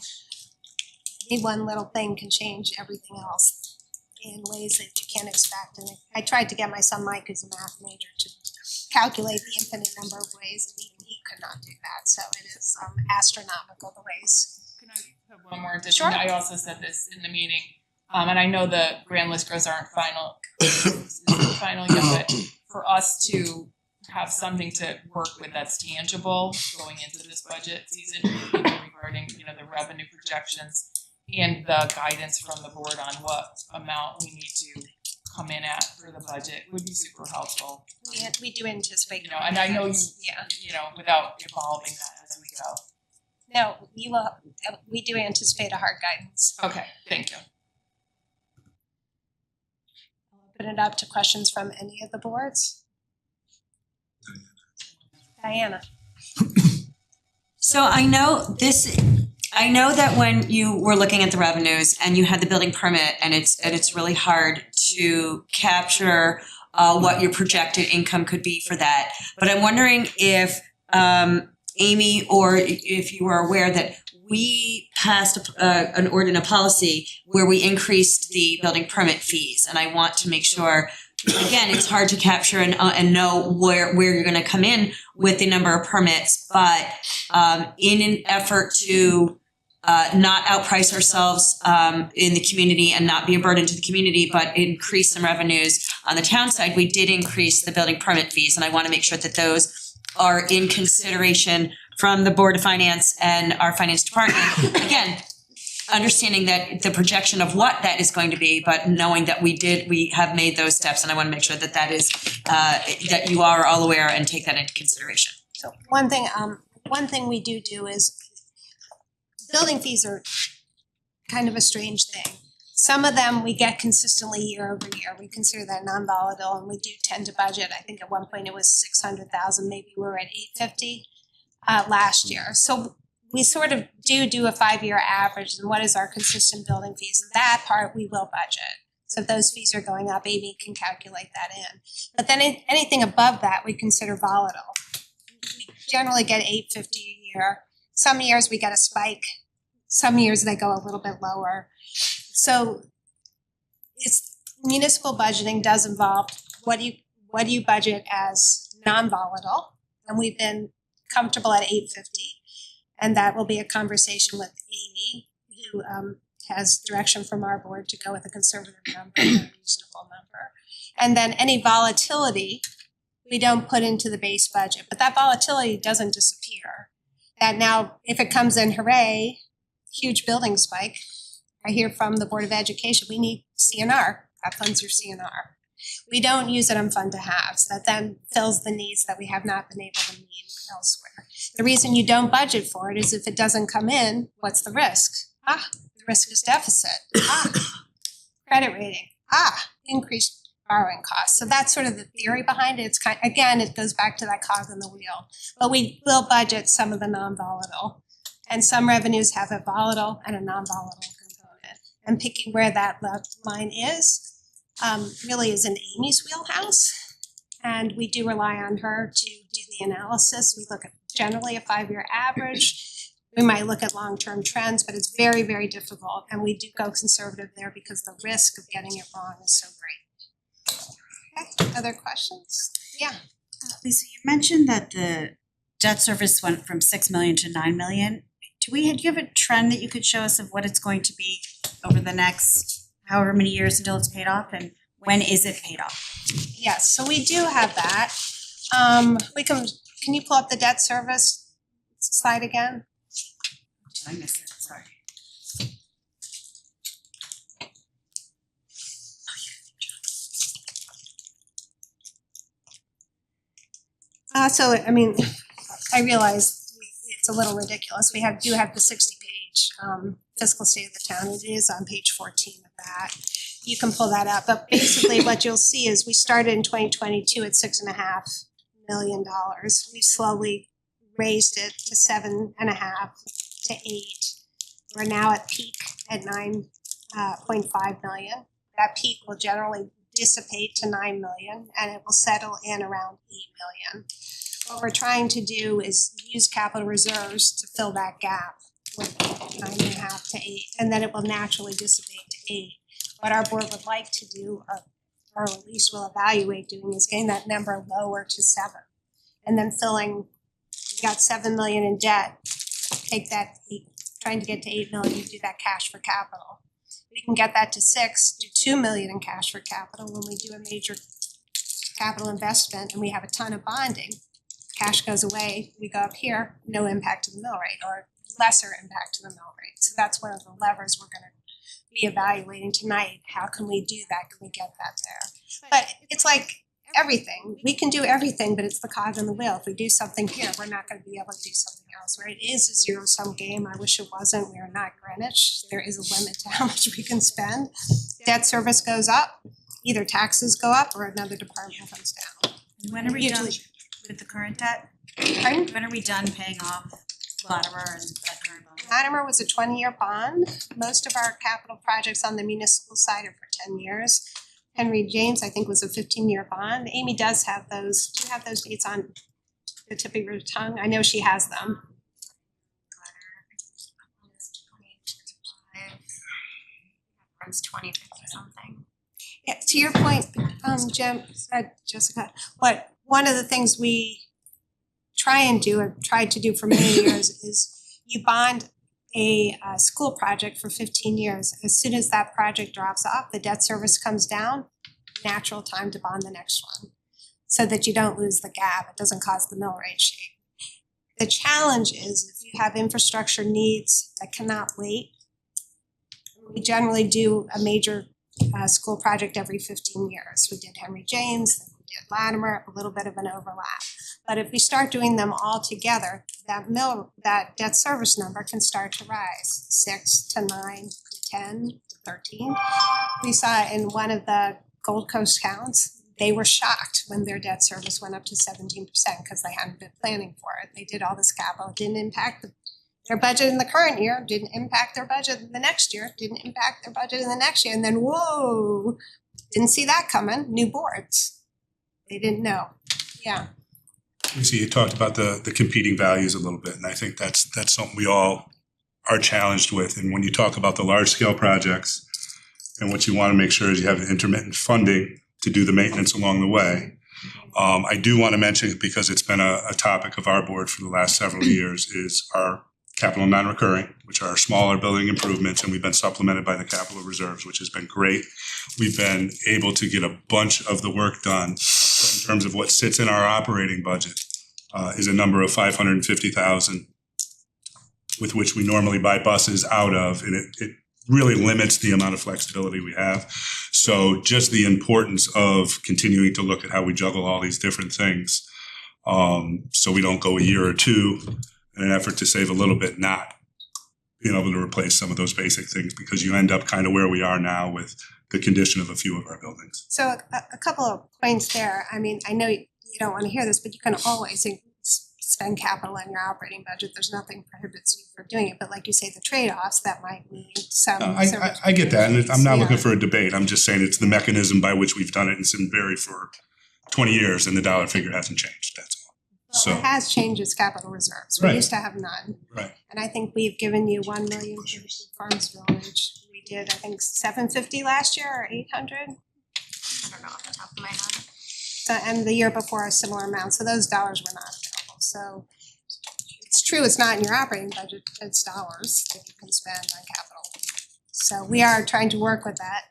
Any one little thing can change everything else in ways that you can't expect. And I tried to get my son Mike, who's a math major, to calculate the infinite number of ways, and he could not do that. So it is astronomical the ways. Can I have one more addition? Sure. I also said this in the meeting, and I know the grand list growths aren't final yet, but for us to have something to work with that's tangible going into this budget season, regarding the revenue projections and the guidance from the board on what amount we need to come in at for the budget would be super helpful. We do anticipate. You know, and I know you, Yeah. you know, without evolving that as we go. No, you will, we do anticipate a hard guidance. Okay, thank you. Open it up to questions from any of the boards. Diana. So I know that when you were looking at the revenues and you had the building permit and it's really hard to capture what your projected income could be for that. But I'm wondering if Amy, or if you are aware that we passed a policy where we increased the building permit fees, and I want to make sure, again, it's hard to capture and know where you're gonna come in with the number of permits, but in an effort to not outprice ourselves in the community and not be a burden to the community, but increase some revenues on the town side, we did increase the building permit fees, and I wanna make sure that those are in consideration from the Board of Finance and our finance department. Again, understanding that the projection of what that is going to be, but knowing that we have made those steps, and I want to make sure that that is that you are all aware and take that into consideration. So one thing we do is building fees are kind of a strange thing. Some of them we get consistently year over year. We consider that non-volatile, and we do tend to budget. I think at one point it was 600,000, maybe we were at 850 last year. So we sort of do a 5-year average, and what is our consistent building fees? And that part we will budget. So if those fees are going up, Amy can calculate that in. But then anything above that we consider volatile. We generally get 850 a year. Some years we get a spike. Some years they go a little bit lower. So it's municipal budgeting does involve what do you budget as non-volatile, and we've been comfortable at 850, and that will be a conversation with Amy, who has direction from our board to go with a conservative number, a reasonable number. And then any volatility we don't put into the base budget, but that volatility doesn't disappear. That now, if it comes in, hooray, huge building spike, I hear from the Board of Education, we need CNR, that funds your CNR. We don't use it on fund to haves, that then fills the needs that we have not been able to meet elsewhere. The reason you don't budget for it is if it doesn't come in, what's the risk? The risk is deficit. Credit rating. Increased borrowing costs. So that's sort of the theory behind it. It's again, it goes back to that cog in the wheel. But we will budget some of the non-volatile. And some revenues have a volatile and a non-volatile component. And picking where that line is really is in Amy's wheelhouse. And we do rely on her to do the analysis. We look at generally a 5-year average. We might look at long-term trends, but it's very, very difficult. And we do go conservative there because the risk of getting it wrong is so great. Okay, other questions? Yeah. Lisa, you mentioned that the debt service went from 6 million to 9 million. Do you have a trend that you could show us of what it's going to be over the next however many years until it's paid off, and when is it paid off? Yes, so we do have that. Can you pull up the debt service slide again? I missed it, sorry. I realize it's a little ridiculous. We do have the 60-page fiscal state of the town. It is on page 14 of that. You can pull that up. But basically what you'll see is we started in 2022 at $6.5 million. We slowly raised it to 7.5 to 8. We're now at peak at 9.5 million. That peak will generally dissipate to 9 million, and it will settle in around 8 million. What we're trying to do is use capital reserves to fill that gap with 9.5 to 8, and then it will naturally dissipate to 8. What our board would like to do, or at least will evaluate doing, is getting that number lower to 7. And then you got 7 million in debt, take that, trying to get to 8 million, you do that cash for capital. We can get that to 6, do 2 million in cash for capital when we do a major capital investment and we have a ton of bonding. Cash goes away, we go up here, no impact to the mill rate, or lesser impact to the mill rate. So that's one of the levers we're gonna be evaluating tonight. How can we do that? Can we get that there? But it's like everything. We can do everything, but it's the cog in the wheel. If we do something here, we're not gonna be able to do something else, where it is a zero-sum game. I wish it wasn't. We are not Greenwich. There is a limit to how much we can spend. Debt service goes up, either taxes go up or another department comes down. When are we done Usually- with the current debt? Pardon? When are we done paying off Latimer and that current bond? Latimer was a 20-year bond. Most of our capital projects on the municipal side are for 10 years. Henry James, I think, was a 15-year bond. Amy does have those. Do you have those dates on the tip of your tongue? I know she has them. Runs 2050 something. Yeah, to your point, Jessica, one of the things we try and do, or tried to do for many years, is you bond a school project for 15 years. As soon as that project drops off, the debt service comes down, natural time to bond the next one, so that you don't lose the gap. It doesn't cause the mill rate shake. The challenge is if you have infrastructure needs that cannot wait, we generally do a major school project every 15 years. We did Henry James, then we did Latimer, a little bit of an overlap. But if we start doing them all together, that debt service number can start to rise, 6 to 9 to 10 to 13. We saw in one of the Gold Coast counts, they were shocked when their debt service went up to 17% because they hadn't been planning for it. They did all this capital, it didn't impact their budget in the current year, didn't impact their budget in the next year, didn't impact their budget in the next year, and then whoa, didn't see that coming, new boards. They didn't know, yeah. You see, you talked about the competing values a little bit, and I think that's something we all are challenged with. And when you talk about the large scale projects, and what you want to make sure is you have intermittent funding to do the maintenance along the way. I do want to mention, because it's been a topic of our board for the last several years, is our capital non-recurring, which are our smaller building improvements, and we've been supplemented by the capital reserves, which has been great. We've been able to get a bunch of the work done. But in terms of what sits in our operating budget, is a number of $550,000, with which we normally buy buses out of, and it really limits the amount of flexibility we have. So just the importance of continuing to look at how we juggle all these different things, so we don't go a year or two in an effort to save a little bit, not being able to replace some of those basic things, because you end up kind of where we are now with the condition of a few of our buildings. So a couple of points there. I mean, I know you don't want to hear this, but you can always spend capital in your operating budget. There's nothing prohibits you from doing it, but like you say, the trade-offs, that might mean some. I get that, and I'm not looking Yeah. for a debate. I'm just saying it's the mechanism by which we've done it in Simsbury for 20 years, and the dollar figure hasn't changed, that's all. So, It has changed its capital reserves. We Right. used to have none. right. And I think we've given you 1 million for Farms Village. We did, I think, 750 last year or 800. I don't know off the top of my head. So, and the year before a similar amount. So those dollars were not available. So it's true, it's not in your operating budget, it's dollars that you can spend on capital. So we are trying to work with that.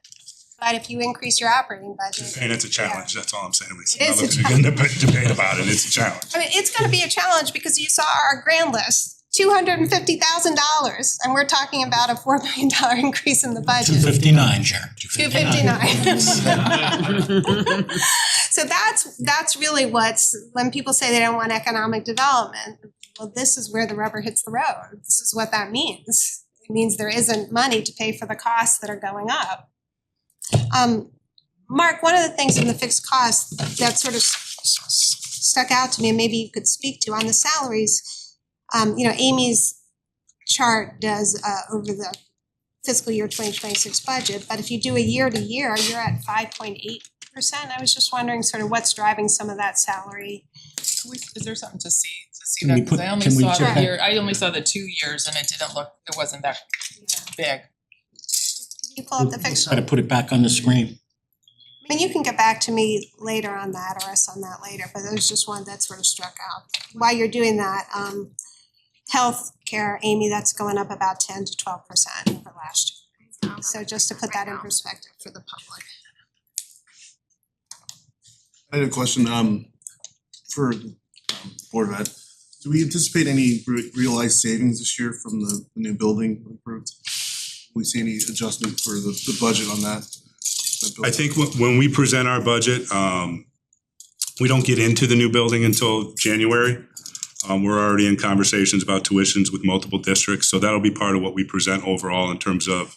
But if you increase your operating budget. Just saying it's a challenge, that's all I'm saying. It I'm is not a looking to get in a debate about it, it's a challenge. I mean, it's gonna be a challenge because you saw our grand list, $250,000, and we're talking about a $4 million increase in the budget. 259, Sharon, 259. So that's really when people say they don't want economic development, well, this is where the rubber hits the road. This is what that means. It means there isn't money to pay for the costs that are going up. Mark, one of the things in the fixed costs that sort of stuck out to me, and maybe you could speak to on the salaries, Amy's chart does over the fiscal year 2026 budget, but if you do a year to year, you're at 5.8%. I was just wondering sort of what's driving some of that salary. Is there something to see Can that? we Because put- I only can we saw check the that? year, I only saw the 2 years and it wasn't that big. Can you pull up the fixed? Try to put it back on the screen. I mean, you can get back to me later on that or us on that later, but there's just one that sort of struck out. While you're doing that, healthcare, Amy, that's going up about 10 to 12% over last year. So just to put that in perspective for the public. I had a question, for Board of Ed. Do we anticipate any realized savings this year from the new building improvements? we see any adjustment for the budget on that? I think when we present our budget, we don't get into the new building until January. We're already in conversations about tuitions with multiple districts, so that'll be part of what we present overall in terms of,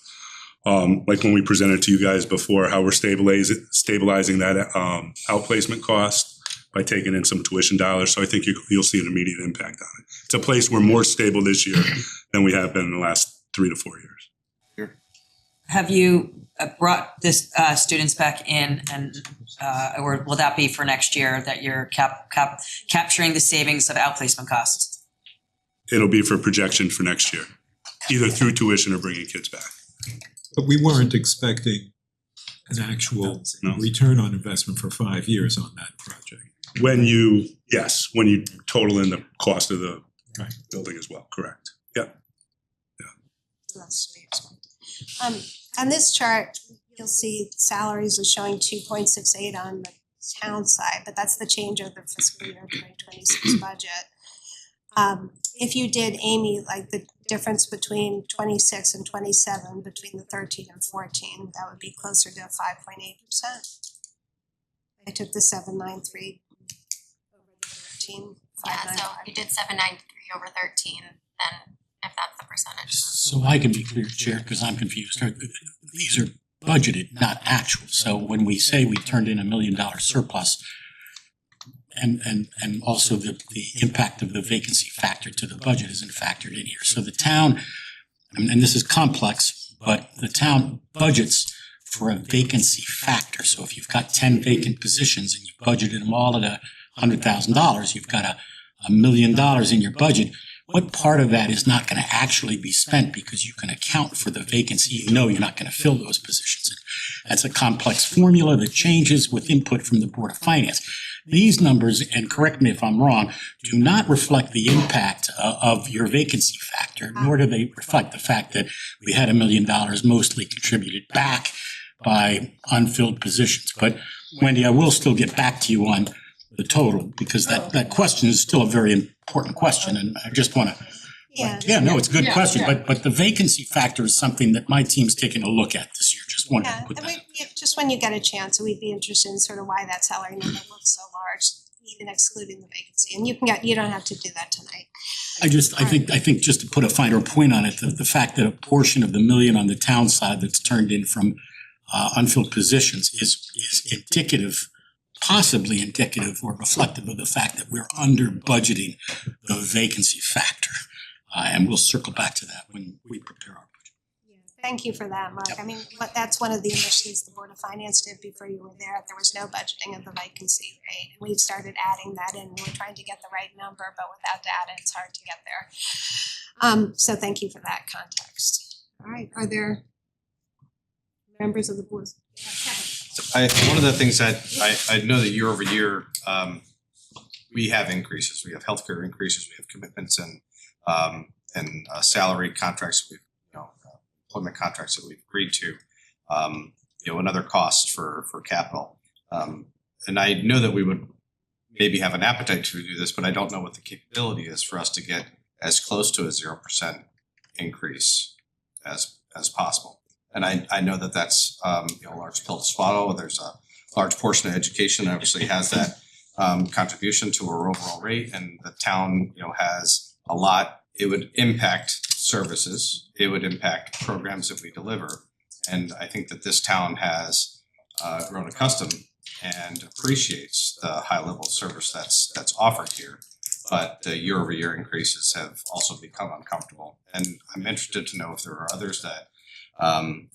like when we presented to you guys before, how we're stabilizing that outplacement cost by taking in some tuition dollars. So I think you'll see an immediate impact on it. It's a place we're more stable this year than we have been in the last 3 to 4 years. Have you brought this students back in, and or will that be for next year that you're capturing the savings of outplacement costs? It'll be for projection for next year, either through tuition or bringing kids back. But we weren't expecting an actual return on investment for 5 years on that project. When you total in the cost of the Right. building as well, correct? Yep. So that's to be expected. On this chart, you'll see salaries are showing 2.68 on the town side, but that's the change of the fiscal year 2026 budget. If you did, Amy, like the difference between 26 and 27, between the 13 and 14, that would be closer to 5.8%. I took the 793 over the 13, Yeah, so 595. you did 793 over 13, then if that's the percentage. So I can be clear, Chair, because I'm confused. These are budgeted, not actual. So when we say we turned in $1 million surplus, and also the impact of the vacancy factor to the budget isn't factored in here. So the town, and this is complex, but the town budgets for a vacancy factor. So if you've got 10 vacant positions and you budgeted them all at $100,000, you've got $1 million in your budget. What part of that is not going to actually be spent because you can account for the vacancy, even though you're not going to fill those positions? That's a complex formula that changes with input from the Board of Finance. These numbers, and correct me if I'm wrong, do not reflect the impact of your vacancy factor, nor do they reflect the fact that we had $1 million mostly contributed back by unfilled positions. But Wendy, I will still get back to you on the total, because that question is still a very important question, and I just want to. Yeah, no, it's a good question, but the vacancy factor is something that my team's taking a look at this year. Just wanted to put that. Just when you get a chance, we'd be interested in sort of why that salary number looks so large, even excluding the vacancy. And you don't have to do that tonight. I think just to put a finer point on it, the fact that a portion of the $1 million on the town side that's turned in from unfilled positions is indicative, possibly indicative or reflective of the fact that we're under budgeting the vacancy factor. And we'll circle back to that when we prepare our budget. Thank you for that, Mark. I mean, but that's one of the initiatives the Board of Finance did before you were there. There was no budgeting of the vacancy rate. And we've started adding that in. We're trying to get the right number, but without data, it's hard to get there. So thank you for that context. All right, are there members of the board? One of the things that I know that year over year, we have increases. We have healthcare increases, we have commitments and salary contracts, employment contracts that we've agreed to, and other costs for capital. And I know that we would maybe have an appetite to do this, but I don't know what the capability is for us to get as close to a 0% increase as possible. And I know that that's a large pill to swallow. There's a large portion of education that obviously has that contribution to our overall rate, and the town has a lot. It would impact services. It would impact programs that we deliver. And I think that this town has grown accustomed and appreciates the high level of service that's offered here. But the year over year increases have also become uncomfortable. And I'm interested to know if there are others that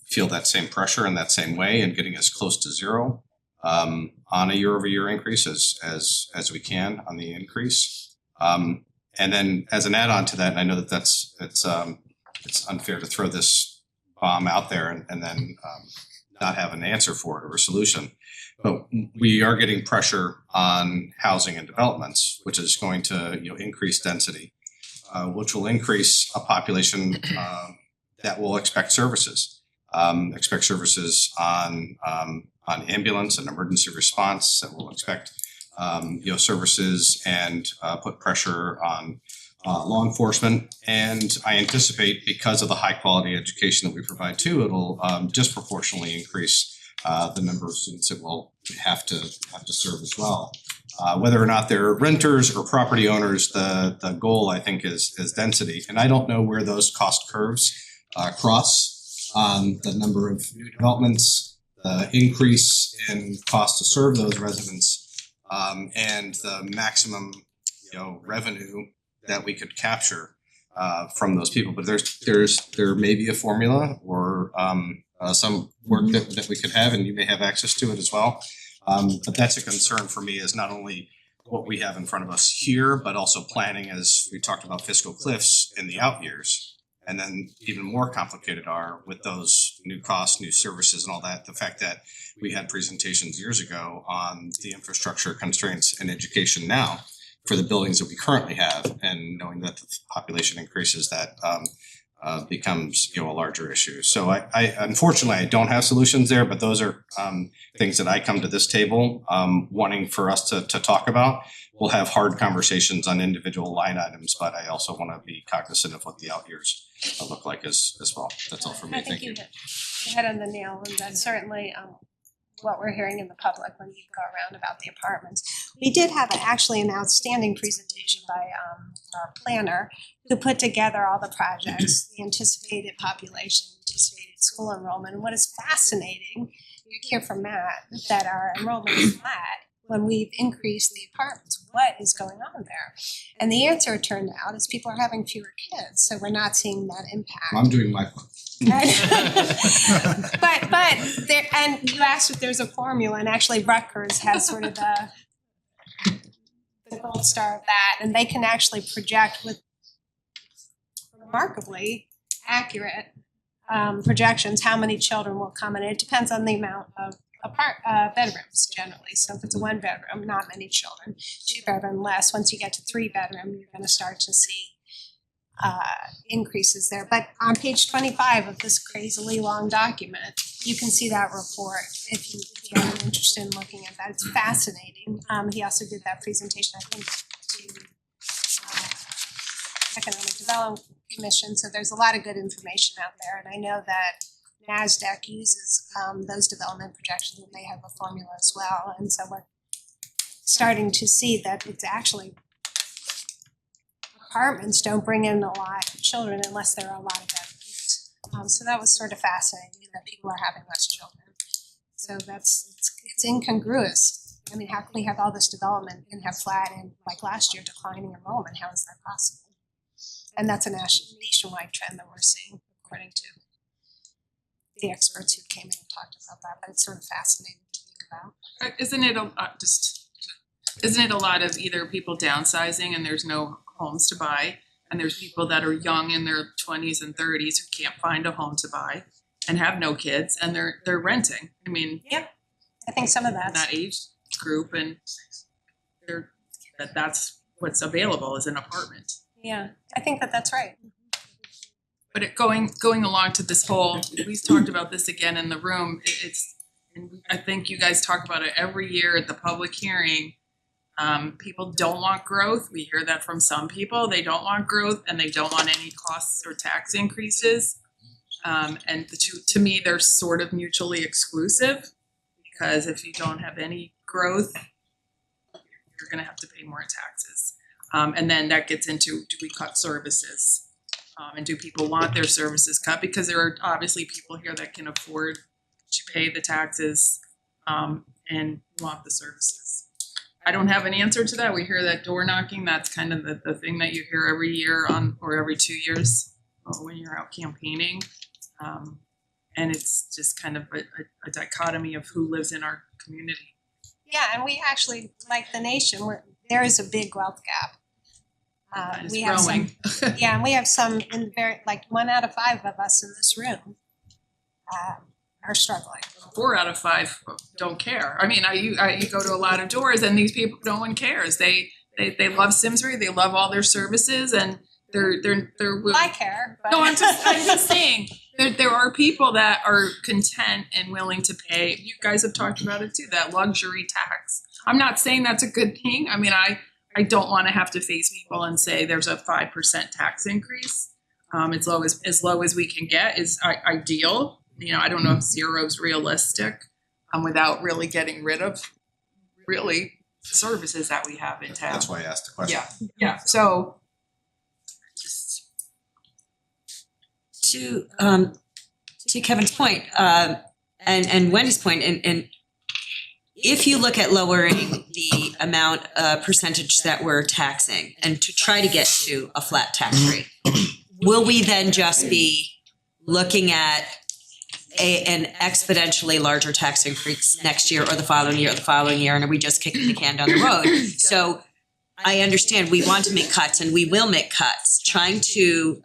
feel that same pressure in that same way and getting as close to zero on a year over year increase as we can on the increase. And then as an add-on to that, and I know that it's unfair to throw this bomb out there and then not have an answer for it or a solution. But we are getting pressure on housing and developments, which is going to increase density, which will increase a population that will expect services on ambulance and emergency response, that will expect services and put pressure on law enforcement, and I anticipate because of the high quality education that we provide too, it'll disproportionately increase the number of students that will have to serve as well. Whether or not they're renters or property owners, the goal I think is density, and I don't know where those cost curves cross on the number of new developments, the increase in cost to serve those residents, and the maximum revenue that we could capture from those people. But there may be a formula or some work that we could have, and you may have access to it as well. But that's a concern for me, is not only what we have in front of us here, but also planning, as we talked about fiscal cliffs in the out years. And then even more complicated are with those new costs, new services and all that, the fact that we had presentations years ago on the infrastructure constraints in education now for the buildings that we currently have, and knowing that the population increases, that becomes a larger issue. So I unfortunately I don't have solutions there, but those are things that I come to this table wanting for us to talk about. We'll have hard conversations on individual line items, but I also want to be cognizant of what the out years look like as well. That's all for me. I think Thank you. you hit on the nail, and that's certainly what we're hearing in the public when you go around about the apartments. We did have actually an outstanding presentation by our planner, who put together all the projects, the anticipated population, anticipated school enrollment. And what is fascinating, you hear from Matt that our enrollment is flat when we've increased the apartments. What is going on there? And the answer, it turned out, is people are having fewer kids, so we're not seeing that impact. I'm doing my part. But there, and you asked if there's a formula, and actually Rutgers has sort of the gold star of that, and they can actually project with remarkably accurate projections how many children will come, and it depends on the amount of bedrooms generally. So if it's a 1 bedroom, not many children. 2 bedroom, less. Once you get to 3 bedroom, you're going to start to see increases there. But on page 25 of this crazily long document, you can see that report if you have an interest in looking at that. It's fascinating. He also did that presentation, I think, to Economic Development Commission. So there's a lot of good information out there. And I know that NASDAQ uses those development projections, and they have a formula as well. And so we're starting to see that it's actually apartments don't bring in a lot of children unless there are a lot of bedrooms. So that was sort of fascinating that people are having less children. So it's incongruous. I mean, how can we have all this development and have flat and, like last year, declining enrollment? How is that possible? And that's a nationwide trend that we're seeing, according to the experts who came in and talked about that. But it's sort of fascinating to think about. Isn't it a lot of either people downsizing and there's no homes to buy, and there's people that are young in their 20s and 30s who can't find a home to buy and have no kids, and they're renting. I mean, yeah, I think some of that age group, and that's what's available is an apartment. Yeah, I think that's right. But going along to this whole, we talked about this again in the room. And I think you guys talk about it every year at the public hearing. People don't want growth. We hear that from some people. They don't want growth, and they don't want any costs or tax increases. And the two, to me, they're sort of mutually exclusive, because if you don't have any growth, you're going to have to pay more taxes. And then that gets into, do we cut services? And do people want their services cut? Because there are obviously people here that can afford to pay the taxes and want the services. I don't have an answer to that. We hear that door knocking. That's kind of the thing that you hear every year or every 2 years when you're out campaigning. And it's just kind of a dichotomy of who lives in our community. Yeah, and we actually, like the nation, there is a big wealth gap. We have growing. Yeah, and we have some in like 1 out of 5 of us in this room are struggling. 4 out of 5 don't care. I mean, you go to a lot of doors, and these people, no one cares. They love Simsbury. They love all their services, and they're. I care. But. No, I'm just saying. There are people that are content and willing to pay. You guys have talked about it too. That luxury tax. I'm not saying that's a good thing. I mean, I don't wanna have to face people and say there's a 5% tax increase. As low as we can get is ideal. You know, I don't know if 0 is realistic, without really getting rid of really services that we have in town. That's why I asked the question. Yeah, so just To Kevin's point, and Wendy's point, and if you look at lowering the amount, percentage that we're taxing and to try to get to a flat tax rate, will we then just be looking at an exponentially larger tax increase next year or the following year or the following year, and are we just kicking the can down the road? So I understand we want to make cuts and we will make cuts, trying to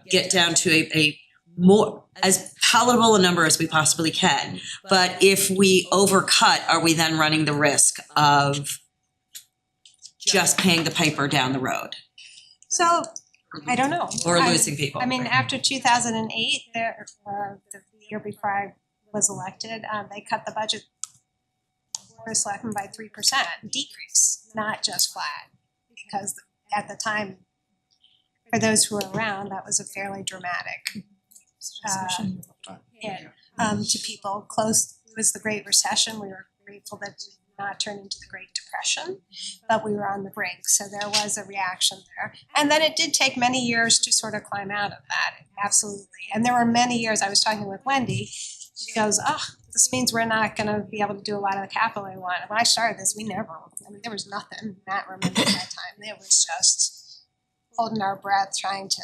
get down to a more as palatable a number as we possibly can. But if we overcut, are we then running the risk of just paying the piper down the road So, I don't know. or losing people? I mean, after 2008, the year before I was elected, they cut the budget for Selectmen by 3%, decrease, not just flat. Because at the time, for those who were around, that was a fairly dramatic hit to people. Close was the Great Recession. We were grateful that it did not turn into the Great Depression, but we were on the brink. So there was a reaction there. And then it did take many years to sort of climb out of that, absolutely. And there were many years, I was talking with Wendy, she goes, this means we're not going to be able to do a lot of the capital I want. When I started this, there was nothing. Matt remembers that time. It was just holding our breath, trying to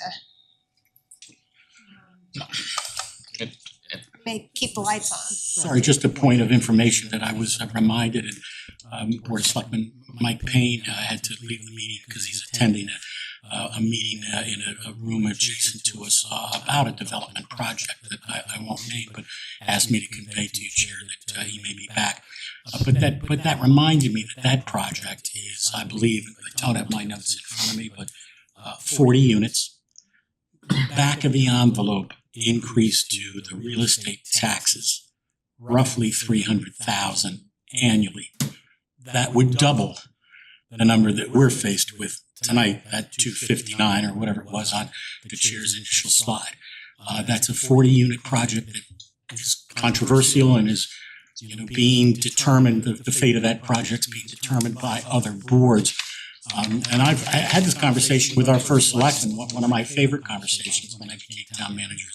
keep the lights on. Sorry, just a point of information that I was reminded, and Board of Selectmen Mike Payne had to leave the meeting because he's attending a meeting in a room adjacent to us about a development project that I won't name, but asked me to convey to you, Chair, that he may be back. But that reminded me that project is, I believe, I don't have my notes in front of me, but 40 units. Back of the envelope increase to the real estate taxes, roughly 300,000 annually. That would double the number that we're faced with tonight, that 259 or whatever it was on the chair's initial slide. That's a 40-unit project that is controversial and is, being determined. The fate of that project's being determined by other boards. And I had this conversation with our first selectman, one of my favorite conversations when I became town manager.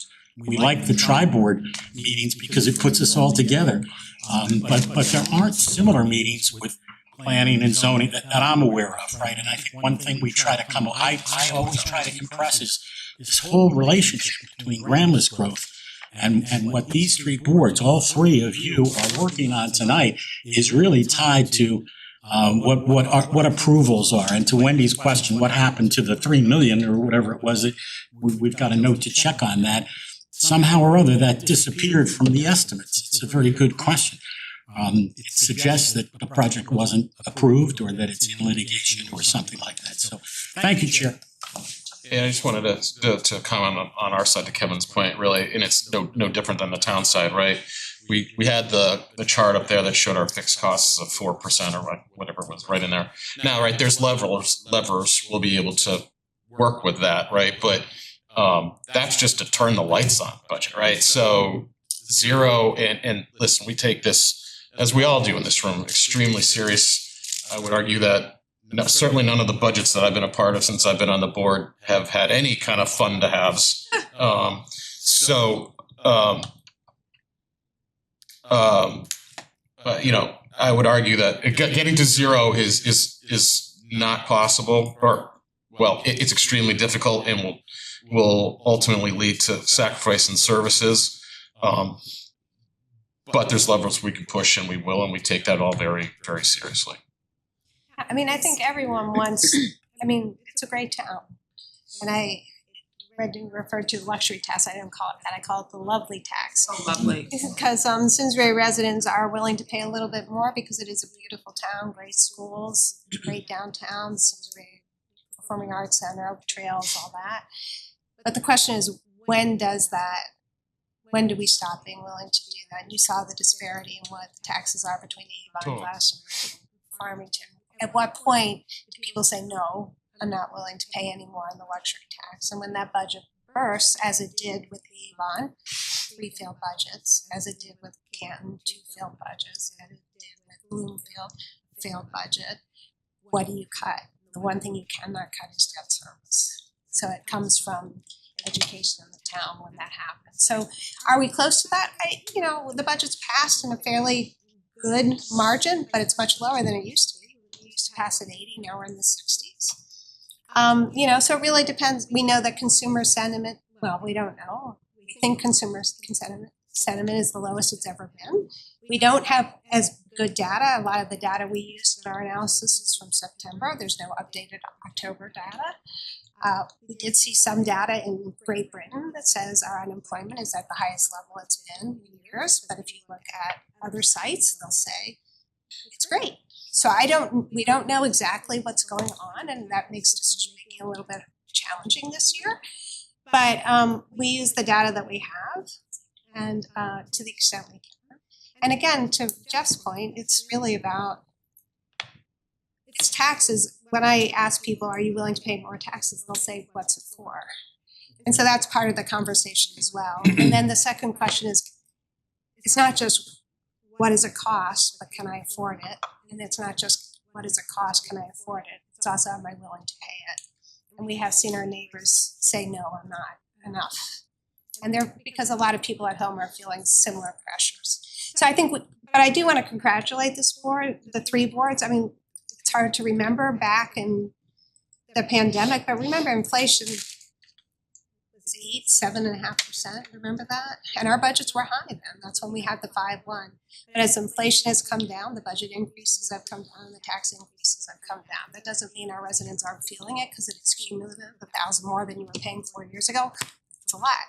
We like the tri-board meetings because it puts us all together. But there aren't similar meetings with planning and zoning that I'm aware of, right? And I think one thing we try to I always try to impress is this whole relationship between grand list growth and what these three boards, all three of you are working on tonight, is really tied to what approvals are. And to Wendy's question, what happened to the 3 million or whatever it was, we've got a note to check on that. Somehow or other that disappeared from the estimates. It's a very good question. It suggests that the project wasn't approved or that it's in litigation or something like that. So thank you, Chair. Yeah, I just wanted to comment on our side to Kevin's point, really, and it's no different than the town side, right? We had the chart up there that showed our fixed costs of 4% or whatever it was right in there. Now, right, there's levers we'll be able to work with that, right? But that's just to turn the lights on budget, right? So 0 and listen, we take this, as we all do in this room, extremely serious. I would argue that certainly none of the budgets that I've been a part of since I've been on the board have had any kind of fun to haves. I would argue that getting to 0 is not possible, or it's extremely difficult and will ultimately lead to sacrifice in services. But there's levels we can push, and we will, and we take that all very, very seriously. I mean, I think everyone wants, it's a great town. And I referred to luxury tax, I didn't call it that, I call it the lovely tax. Oh, lovely. Because Simsbury residents are willing to pay a little bit more because it is a beautiful town, great schools, great downtown, Simsbury Performing Arts Center, Oak Trails, all that. But the question is, when do we stop being willing to do that? And you saw the disparity in what the taxes are between Avon, Glastonbury, Farmington. at what point do people say, no, I'm not willing to pay any more on the luxury tax? And when that budget bursts, as it did with Avon, 3 failed budgets, as it did with Canton, 2 failed budgets, as it did with Bloomfield, failed budget, what do you cut? The one thing you cannot cut is debt service. So it comes from education in the town when that happens. So are we close to that? The budget's passed in a fairly good margin, but it's much lower than it used to be. We used to pass at 80, now we're in the 60s. So it really depends. We know that consumer sentiment, well, we don't know. We think consumer sentiment is the lowest it's ever been. We don't have as good data. A lot of the data we used in our analysis is from September. There's no updated October data. We did see some data in Great Britain that says our unemployment is at the highest level it's been in years. But if you look at other sites, they'll say it's great. So we don't know exactly what's going on, and that makes decision making a little bit challenging this year. But we use the data that we have, and to the extent we can. And again, to Jeff's point, it's really about it's taxes. When I ask people, are you willing to pay more taxes? They'll say, what's it for? And so that's part of the conversation as well. And then the second question is, it's not just what is it cost, but can I afford it? And it's not just what is it cost, can I afford it? It's also, am I willing to pay it? And we have seen our neighbors say, no, I'm not enough. And because a lot of people at home are feeling similar pressures. So I think, but I do want to congratulate this board, the 3 boards. I mean, it's hard to remember back in the pandemic, but remember inflation was 7.5%, remember that? And our budgets were high then, that's when we had the 5-1. But as inflation has come down, the budget increases have come down, the tax increases have come down. That doesn't mean our residents aren't feeling it because it's cumulative, 1,000 more than you were paying 4 years ago. It's a lot.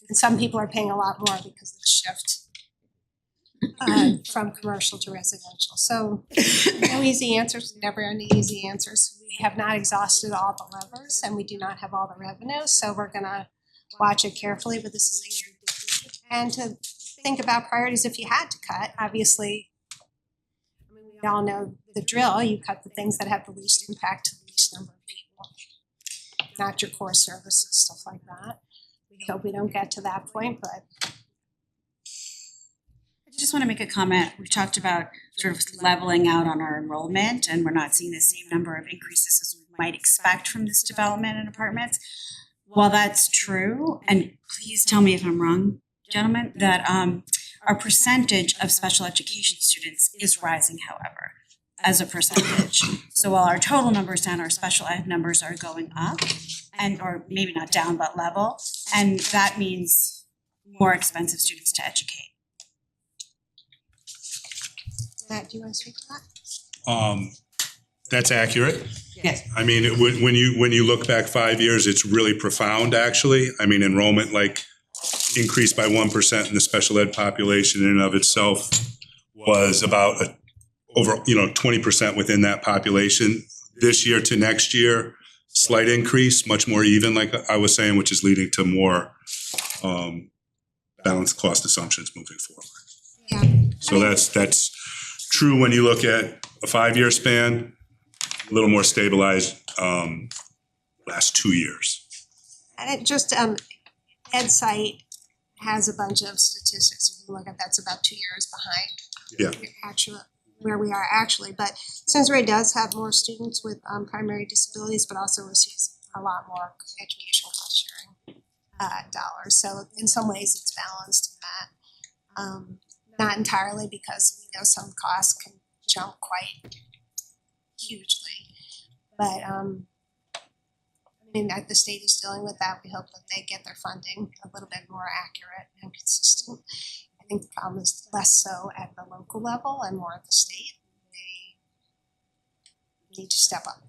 And some people are paying a lot more because of the shift from commercial to residential. So no easy answers, never any easy answers. We have not exhausted all the levers and we do not have all the revenue. So we're gonna watch it carefully, but this is a year to do. And to think about priorities if you had to cut, obviously, we all know the drill, you cut the things that have the least impact to the least number of people, not your core services, stuff like that. We hope we don't get to that point, but I just want to make a comment. We've talked about sort of leveling out on our enrollment, and we're not seeing the same number of increases as we might expect from this development in apartments. While that's true, and please tell me if I'm wrong, gentlemen, that our percentage of special education students is rising, however, as a percentage. So while our total numbers down, our special ed numbers are going up, and or maybe not down, but level, and that means more expensive students to educate. Matt, do you want to speak to that? That's accurate. Yes. I mean, when you look back 5 years, it's really profound, actually. I mean, enrollment increased by 1% in the special ed population in and of itself was about over 20% within that population. This year to next year, slight increase, much more even, like I was saying, which is leading to more balanced cost assumptions moving forward. Yeah. So that's true when you look at a 5-year span, a little more stabilized last 2 years. And it just, EdSite has a bunch of statistics. If you look at that's about 2 years behind. Yeah. Where we are actually, but Simsbury does have more students with primary disabilities, but also receives a lot more educational cost sharing dollars. So in some ways it's balanced in that. Not entirely, because we know some costs can jump quite hugely. But that the state is dealing with that. We hope that they get their funding a little bit more accurate and consistent. I think the problem is less so at the local level and more at the state. They need to step up.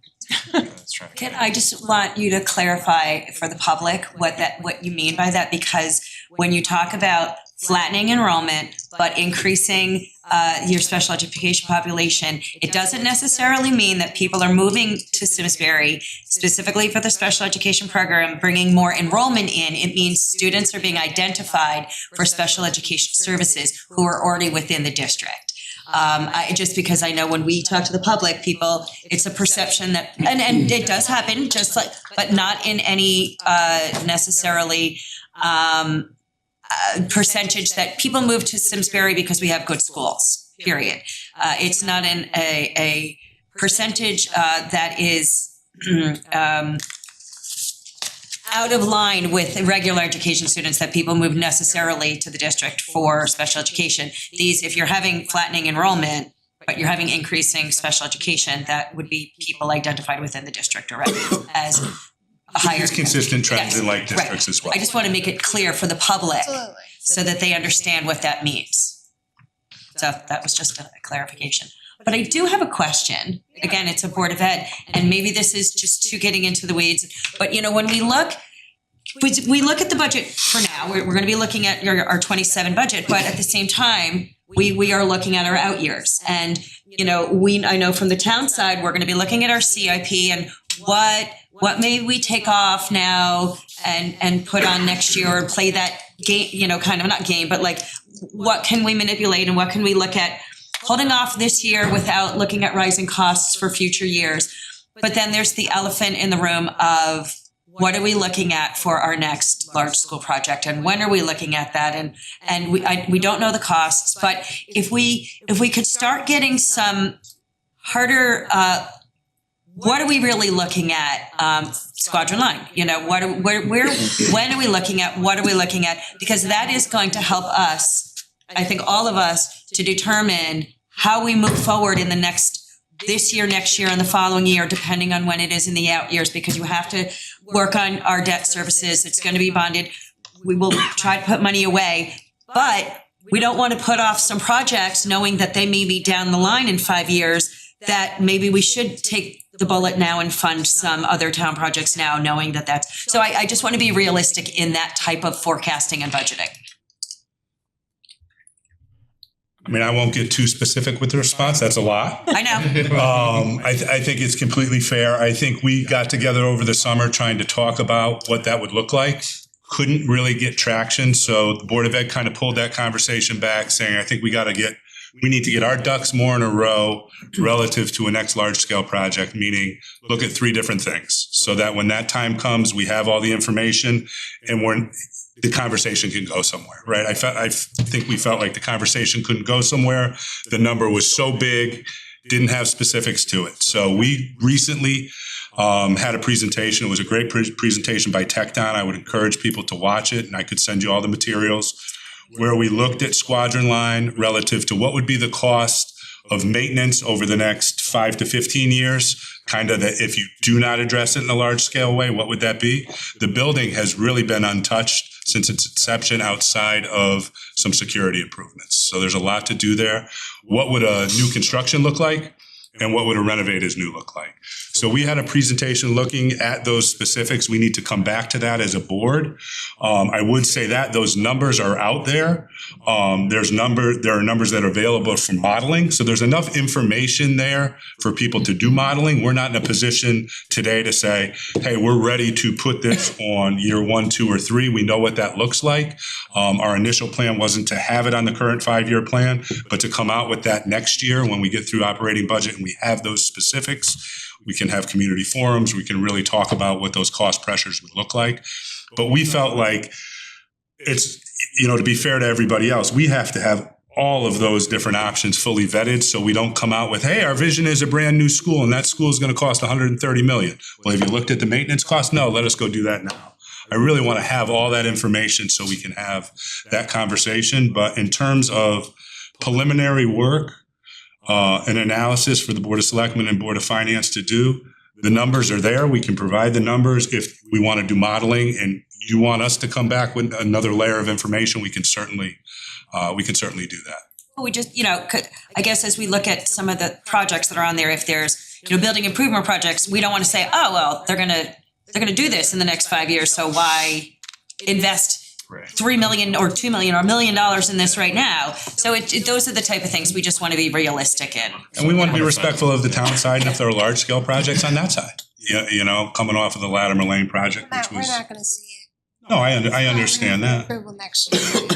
That's right. I just want you to clarify for the public what you mean by that, because when you talk about flattening enrollment but increasing your special education population, it doesn't necessarily mean that people are moving to Simsbury specifically for the special education program, bringing more enrollment in. It means students are being identified for special education services who are already within the district. Just because I know when we talk to the public, people, it's a perception that, and it does happen, just like, but not in any necessarily percentage that people move to Simsbury because we have good schools, period. It's not a percentage that is out of line with regular education students that people move necessarily to the district for special education. These, if you're having flattening enrollment, but you're having increasing special education, that would be people identified within the district already as a higher. It's consistent trends Yes, in like districts right. as well. I just want to make it clear for the public Absolutely. so that they understand what that means. So that was just a clarification. But I do have a question. Again, it's a Board of Ed, and maybe this is just too getting into the weeds. But you know, when we look at the budget for now, we're going to be looking at our 27 budget, but at the same time, we are looking at our out years. And you know, I know from the town side, we're going to be looking at our CIP and what may we take off now and put on next year or play that game, you know, kind of not game, but like what can we manipulate and what can we look at holding off this year without looking at rising costs for future years. But then there's the elephant in the room of what are we looking at for our next large school project and when are we looking at that? And we don't know the costs, but if we could start getting some harder, what are we really looking at? Squadron line, you know, when are we looking at, what are we looking at? Because that is going to help us, I think all of us, to determine how we move forward in this year, next year, and the following year, depending on when it is in the out years, because you have to work on our debt services. It's going to be bonded. We will try to put money away, but we don't want to put off some projects knowing that they may be down the line in 5 years, that maybe we should take the bullet now and fund some other town projects now, knowing that that's, so I just want to be realistic in that type of forecasting and budgeting. I mean, I won't get too specific with the response. That's a lot. I know. I think it's completely fair. I think we got together over the summer trying to talk about what that would look like. Couldn't really get traction. So the Board of Ed kind of pulled that conversation back, saying, I think we need to get our ducks more in a row relative to a next large scale project, meaning look at 3 different things so that when that time comes, we have all the information and the conversation can go somewhere, right? I think we felt like the conversation couldn't go somewhere. The number was so big, didn't have specifics to it. So we recently had a presentation. It was a great presentation by TechDon. I would encourage people to watch it, and I could send you all the materials, where we looked at Squadron Line relative to what would be the cost of maintenance over the next 5 to 15 years, kind of that if you do not address it in a large scale way, what would that be? The building has really been untouched since its inception outside of some security improvements. So there's a lot to do there. What would a new construction look like? And what would a renovate as new look like? So we had a presentation looking at those specifics. We need to come back to that as a board. I would say that those numbers are out there. There are numbers that are available for modeling. So there's enough information there for people to do modeling. We're not in a position today to say, hey, we're ready to put this on year 1, 2, or 3. We know what that looks like. Our initial plan wasn't to have it on the current 5-year plan, but to come out with that next year when we get through operating budget and we have those specifics. We can have community forums. We can really talk about what those cost pressures would look like. But we felt like it's, to be fair to everybody else, we have to have all of those different options fully vetted so we don't come out with, hey, our vision is a brand new school and that school is going to cost $130 million. Well, have you looked at the maintenance cost? No, let us go do that now. I really want to have all that information so we can have that conversation. But in terms of preliminary work, an analysis for the Board of Selectmen and Board of Finance to do, the numbers are there. We can provide the numbers. If we want to do modeling and you want us to come back with another layer of information, we can certainly do that. We just, I guess as we look at some of the projects that are on there, if there's, building improvement projects, we don't want to say, oh, well, they're going to do this in the next 5 years. So why invest $3 million or $2 million or $1 million in this right now? So those are the type of things we just want to be realistic in. And we want to be respectful of the town side and if there are large scale projects on that side, coming off of the Latimer Lane project, which was. We're not going to see it. No, I understand that. Approval next year.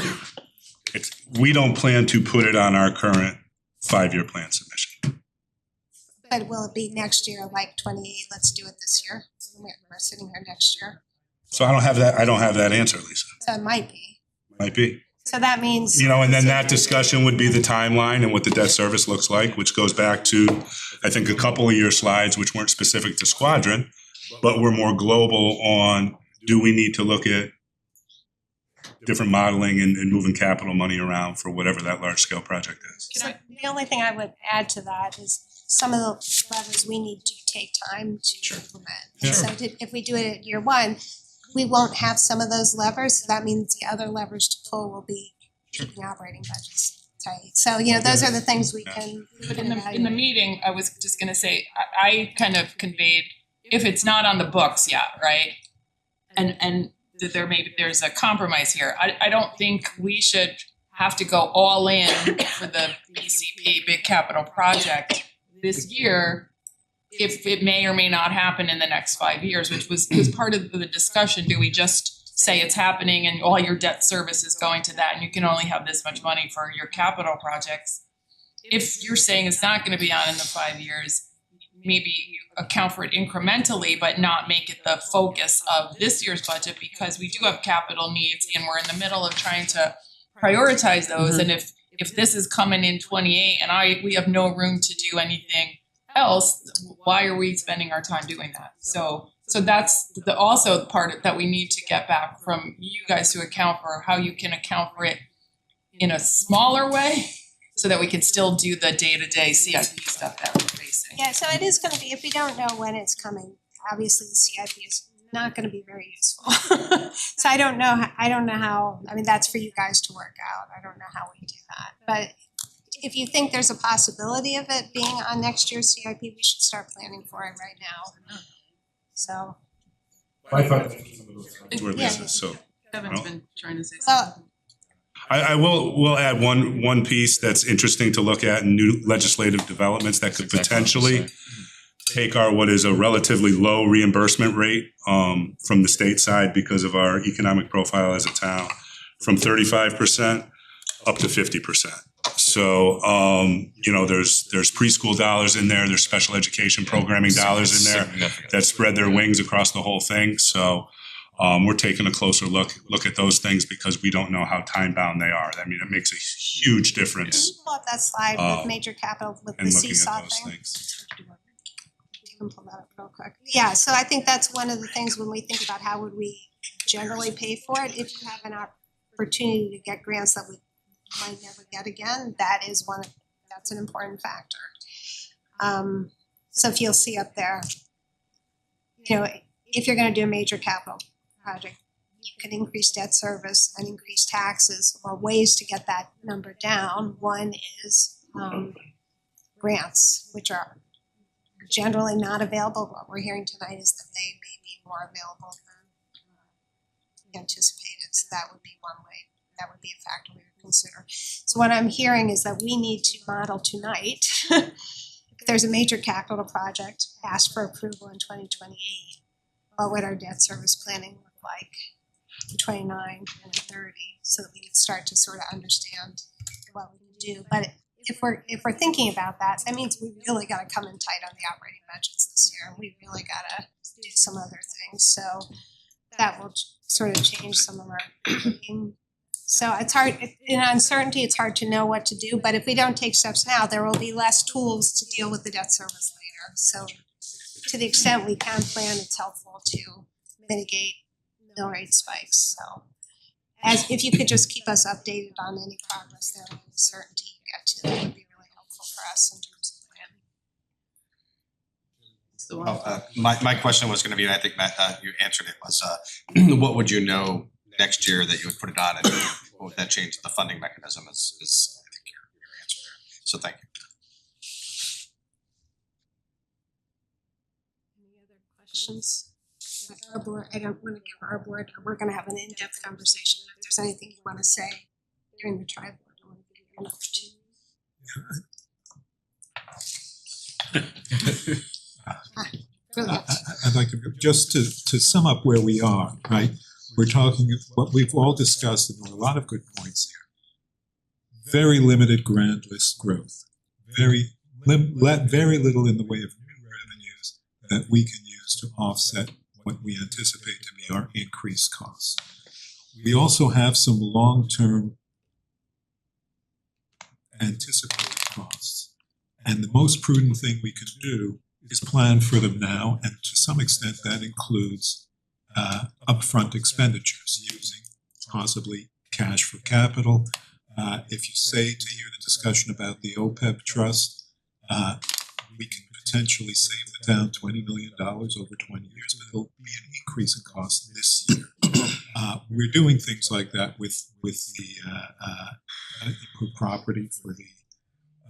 We don't plan to put it on our current 5-year plan submission. But will it be next year, like 28, let's do it this year? We're sitting here next year, So I don't have that answer, Lisa. so it might be. Might be. So that means. You know, and then that discussion would be the timeline and what the debt service looks like, which goes back to, I think, a couple of your slides, which weren't specific to Squadron, but were more global on, do we need to look at different modeling and moving capital money around for whatever that large scale project is. So the only thing I would add to that is some of the levers we need to take time to implement. And so if we do it at year one, we won't have some of those levers, so that means the other levers to pull will be keeping operating budgets tight. So, you know, those are the things we can But in the meeting, I was just gonna say, I kind of conveyed, if it's not on the books yet, right? And that there's a compromise here. I don't think we should have to go all in for the BCP, big capital project, this year, if it may or may not happen in the next 5 years, which was part of the discussion. Do we just say it's happening and all your debt service is going to that and you can only have this much money for your capital projects? If you're saying it's not gonna be on in the 5 years, maybe you account for it incrementally, but not make it the focus of this year's budget, because we do have capital needs and we're in the middle of trying to prioritize those. And if this is coming in 28 and we have no room to do anything else, why are we spending our time doing that? So that's also the part that we need to get back from you guys to account for how you can account for it in a smaller way so that we can still do the day-to-day CIP stuff that we're facing. Yeah, so it is gonna be, if we don't know when it's coming, obviously the CIP is not gonna be very useful. So I don't know how, I mean, that's for you guys to work out. I don't know how we do that. But if you think there's a possibility of it being on next year's CIP, we should start planning for it right now. So. So Kevin's been trying to say Well, something. I will add one piece that's interesting to look at in new legislative developments that could potentially take our what is a relatively low reimbursement rate from the state side because of our economic profile as a town from 35% up to 50%. So you know, there's preschool dollars in there, there's special education programming dollars in there that spread their wings across the whole thing. So we're taking a closer look at those things because we don't know how time bound they are. I mean, it makes a huge difference. Pull up that slide with major capital with the in looking seesaw at those thing. things. You can pull that up real quick. Yeah, so I think that's one of the things when we think about how would we generally pay for it, if you have an opportunity to get grants that we might never get again, that's an important factor. So if you'll see up there, you know, if you're gonna do a major capital project, you can increase debt service and increase taxes, or ways to get that number down. One is grants, which are generally not available. What we're hearing tonight is that they may be more available than anticipated. So that would be one way. That would be a factor we would consider. So what I'm hearing is that we need to model tonight. If there's a major capital project, ask for approval in 2028. What would our debt service planning look like in 29 and in 30, so that we can start to sort of understand what we can do. But if we're thinking about that, that means we really gotta come in tight on the operating budgets this year. We really gotta do some other things. So that will sort of change some of our thinking. So it's hard, in uncertainty, it's hard to know what to do, but if we don't take steps now, there will be less tools to deal with the debt service later. So to the extent we can plan, it's helpful to mitigate mill rate spikes. So if you could just keep us updated on any progress there and the certainty you get to, that would be really helpful for us in terms of planning. My question was gonna be, and I think Matt, you answered it, was what would you know next year that you would put it on, and what would that change? The funding mechanism is I think your answer there. So thank you. Any other questions? Our board, I don't want to give our board, we're gonna have an in-depth conversation. If there's anything you want to say during the tri-board, I want to give you an opportunity. Brilliant. I'd like to, just to sum up where we are, right? We're talking, what we've all discussed, and there are a lot of good points here. Very limited grant list growth, very little in the way of new revenues that we can use to offset what we anticipate to be our increased costs. We also have some long-term anticipated costs. And the most prudent thing we can do is plan for them now, and to some extent that includes upfront expenditures using possibly cash for capital. If you say to hear the discussion about the OPEB trust, we can potentially save the town $20 million over 20 years, but there'll be an increase in cost this year. We're doing things like that with the property for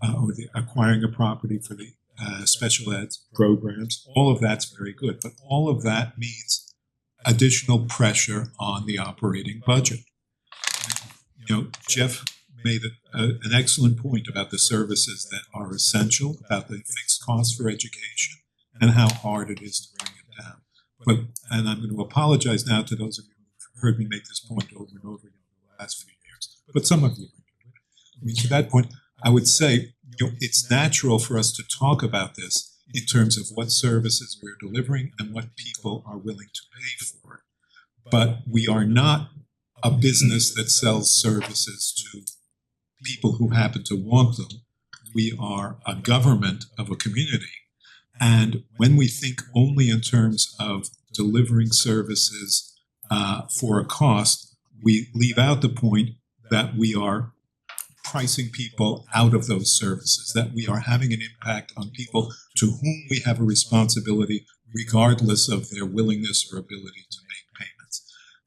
or the acquiring a property for the special ed programs. All of that's very good, but all of that means additional pressure on the operating budget. Jeff made an excellent point about the services that are essential, about the fixed costs for education, and how hard it is to bring it down. And I'm going to apologize now to those of you who've heard me make this point over and over again over the last few years, but some of you. I mean, to that point, I would say it's natural for us to talk about this in terms of what services we're delivering and what people are willing to pay for it. But we are not a business that sells services to people who happen to want them. We are a government of a community. And when we think only in terms of delivering services for a cost, we leave out the point that we are pricing people out of those services, that we are having an impact on people to whom we have a responsibility regardless of their willingness or ability to make payments.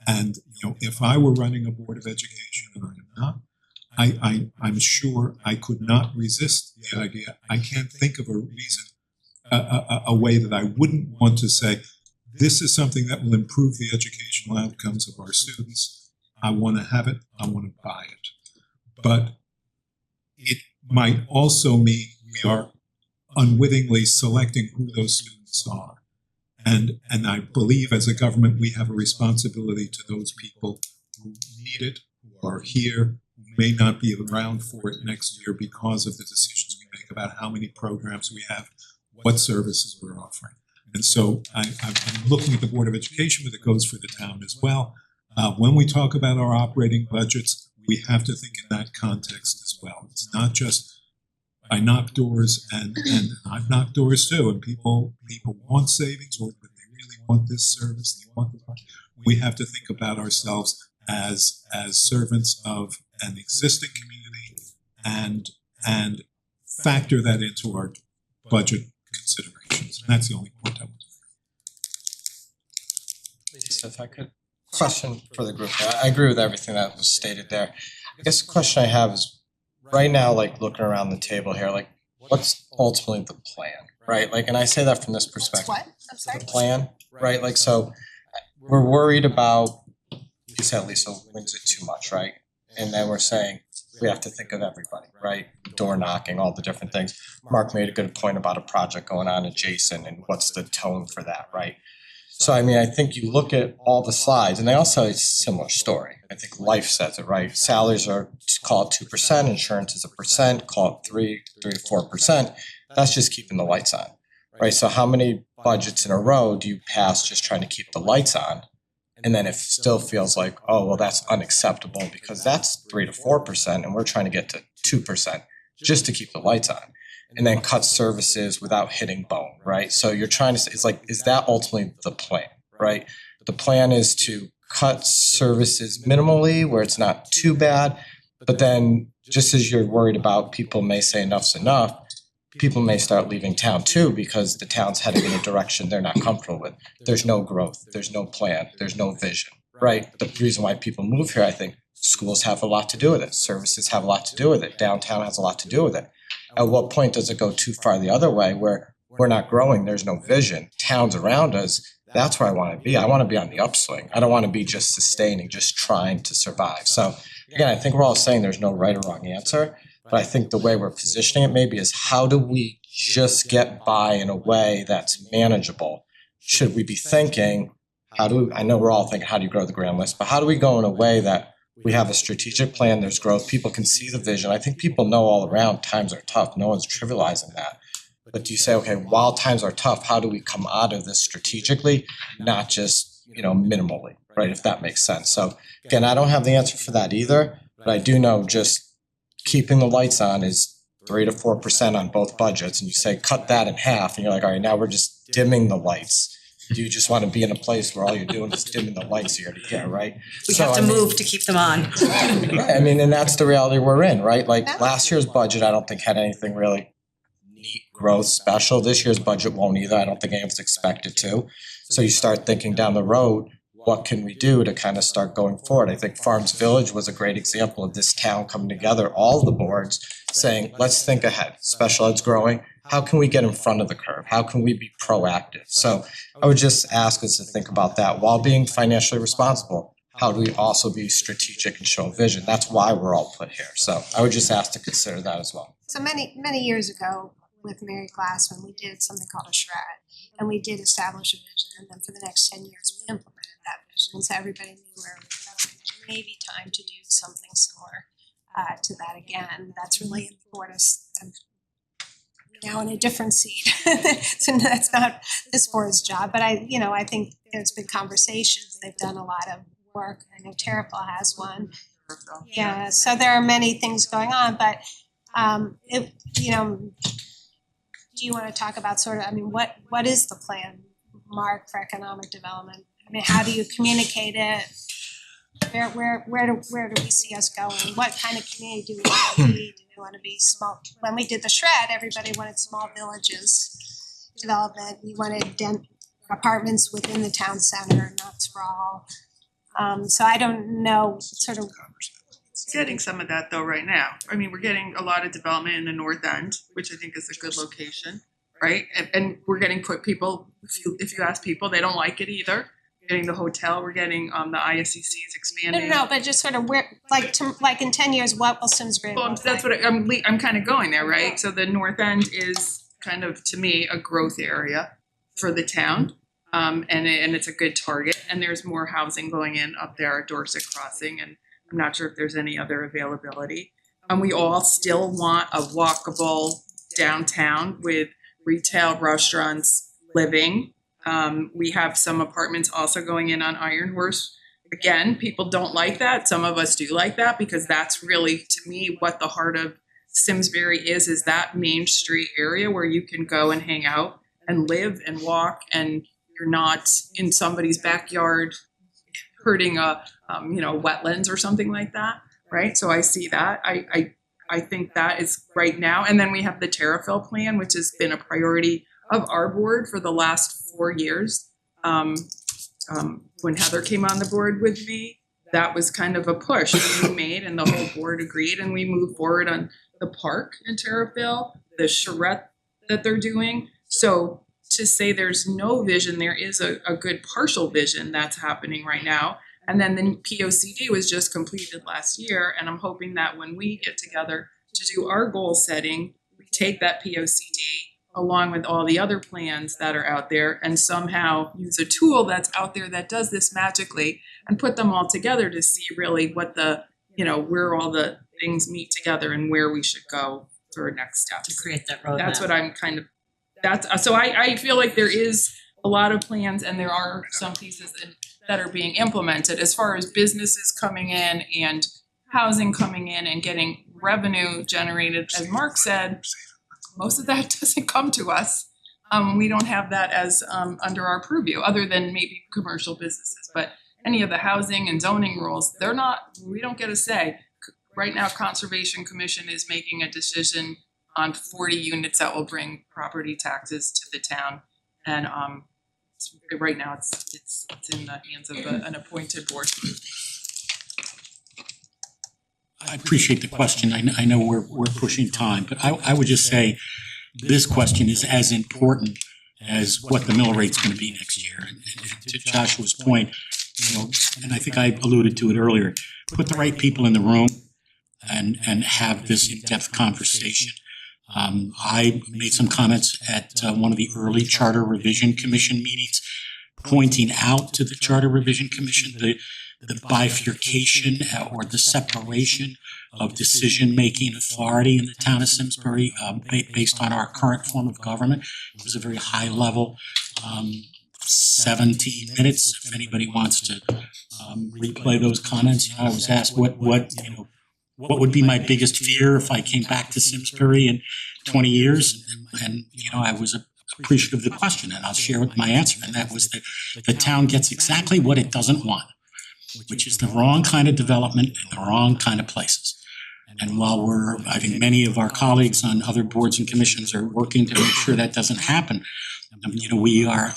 And if I were running a board of education, and I am not, I'm sure I could not resist the idea. I can't think of a reason, a way that I wouldn't want to say, this is something that will improve the educational outcomes of our students. I want to have it. I want to buy it. But it might also mean we are unwittingly selecting who those students are. And I believe as a government, we have a responsibility to those people who need it, who are here, who may not be around for it next year because of the decisions we make about how many programs we have, what services we're offering. And so I'm looking at the Board of Education, but it goes for the town as well. When we talk about our operating budgets, we have to think in that context as well. It's not just I knock doors and I've knocked doors too, and people want savings, but they really want this service. They want the. We have to think about ourselves as servants of an existing community and factor that into our budget considerations. And that's the only point I want to make. Lisa, if I could. Question for the group. I agree with everything that was stated there. I guess the question I have is right now, like looking around the table here, like what's ultimately the plan, right? Like, and I say that from this perspective. What? I'm sorry. The plan, right? Like, so we're worried about, you said Lisa wings it too much, right? And then we're saying we have to think of everybody, right? Door knocking, all the different things. Mark made a good point about a project going on adjacent and what's the tone for that, right? So, I mean, I think you look at all the slides and they all tell a similar story. I think life says it, right? Salaries are, call it 2%, insurance is 1%, call it 3 to 4%. That's just keeping the lights on, right? So how many budgets in a row do you pass just trying to keep the lights on? And then it still feels like, oh, well, that's unacceptable because that's 3 to 4% and we're trying to get to 2% just to keep the lights on. And then cut services without hitting bone, right? So you're trying to say, it's like, is that ultimately the plan, right? The plan is to cut services minimally where it's not too bad, but then just as you're worried about people may say enough's enough, people may start leaving town too because the town's heading in a direction they're not comfortable with. There's no growth, there's no plan, there's no vision, right? The reason why people move here, I think schools have a lot to do with it, services have a lot to do with it, downtown has a lot to do with it. At what point does it go too far the other way where we're not growing, there's no vision, towns around us, that's where I want to be. I want to be on the upswing. I don't want to be just sustaining, just trying to survive. So again, I think we're all saying there's no right or wrong answer, but I think the way we're positioning it maybe is how do we just get by in a way that's manageable? Should we be thinking, I know we're all thinking, how do you grow the grand list, but how do we go in a way that We have a strategic plan, there's growth, people can see the vision. I think people know all around times are tough, no one's trivializing that. But do you say, okay, while times are tough, how do we come out of this strategically, not just, minimally, right, if that makes sense. So again, I don't have the answer for that either, but I do know just keeping the lights on is 3 to 4% on both budgets, and you say cut that in half, and you're like, all right, now we're just dimming the lights. Do you just want to be in a place where all you're doing is dimming the lights year to year, right? We So, have to I mean, move to keep them on. Right, I mean, and that's the reality we're in, right? Like last year's budget, I don't think had anything really neat growth special. This year's budget won't either. I don't think any of us expected to. So you start thinking down the road, what can we do to kind of start going forward? I think Farms Village was a great example of this town coming together, all the boards saying, let's think ahead. Special ed's growing. How can we get in front of the curve? How can we be proactive? So I would just ask us to think about that while being financially responsible. How do we also be strategic and show vision? That's why we're all put here. So I would just ask to consider that as well. So many years ago with Mary Glassman, we did something called a shred, and we did establish a vision, and then for the next 10 years, we implemented that vision, so everybody knew where we were going. It may be time to do something similar to that again. That's really important. I'm now in a different seat, so that's not this board's job, but I think there's been conversations. They've done a lot of work. I know Terrifil has one. Yeah, so there are many things going on, but do you want to talk about what is the plan, Mark, for economic development? I mean, how do you communicate it? Where do we see us going? What kind of community do we want to be? Do we want to be small? When we did the shred, everybody wanted small villages development. We wanted apartments within the town center, not sprawl. So I don't know, sort of. Getting some of that though right now. I mean, we're getting a lot of development in the North End, which I think is a good location, right? And we're getting people, if you ask people, they don't like it either. Getting the hotel, we're getting the ISCC's expanding. No, but just sort of where, like in 10 years, what will Simsbury Well, look that's like? what I'm kind of going there, right? So the North End is kind of, to me, a growth area for the town. And it's a good target, and there's more housing going in up there at Dorset Crossing, and I'm not sure if there's any other availability. We all still want a walkable downtown with retail, restaurants, living. We have some apartments also going in on Iron Horse. Again, people don't like that. Some of us do like that because that's really, to me, what the heart of Simsbury is that Main Street area where you can go and hang out and live and walk, and you're not in somebody's backyard hurting wetlands or something like that, right? So I see that. I think that is right now. And then we have the Terrifil plan, which has been a priority of our board for the last 4 years. When Heather came on the board with me, that was kind of a push we made, and the whole board agreed, and we moved forward on the park in Terrifil, the charrette that they're doing. So to say there's no vision, there is a good partial vision that's happening right now. And then the POCD was just completed last year, and I'm hoping that when we get together to do our goal setting, we take that POCD along with all the other plans that are out there and somehow use a tool that's out there that does this magically and put them all together to see really what where all the things meet together and where we should go for next steps. To create that roadmap. That's what I'm kind of, so I feel like there is a lot of plans, and there are some pieces that are being implemented as far as businesses coming in and housing coming in and getting revenue generated. As Mark said, most of that doesn't come to us. We don't have that as under our purview, other than maybe commercial businesses. But any of the housing and zoning rules, we don't get a say. Right now, Conservation Commission is making a decision on 40 units that will bring property taxes to the town. And right now it's in the hands of an appointed board. I appreciate the question. I know we're pushing time, but I would just say this question is as important as what the mill rate's gonna be next year. And to Joshua's point, and I think I alluded to it earlier, put the right people in the room and have this in-depth conversation. I made some comments at one of the early Charter Revision Commission meetings, pointing out to the Charter Revision Commission the bifurcation or the separation of decision-making authority in the town of Simsbury based on our current form of government. It was a very high level, 17 minutes. If anybody wants to replay those comments, I was asked what would be my biggest fear if I came back to Simsbury in 20 years? And I was appreciative of the question, and I'll share with my answer, and that was that the town gets exactly what it doesn't want, which is the wrong kind of development in the wrong kind of places. And while I think many of our colleagues on other boards and commissions are working to make sure that doesn't happen, we are,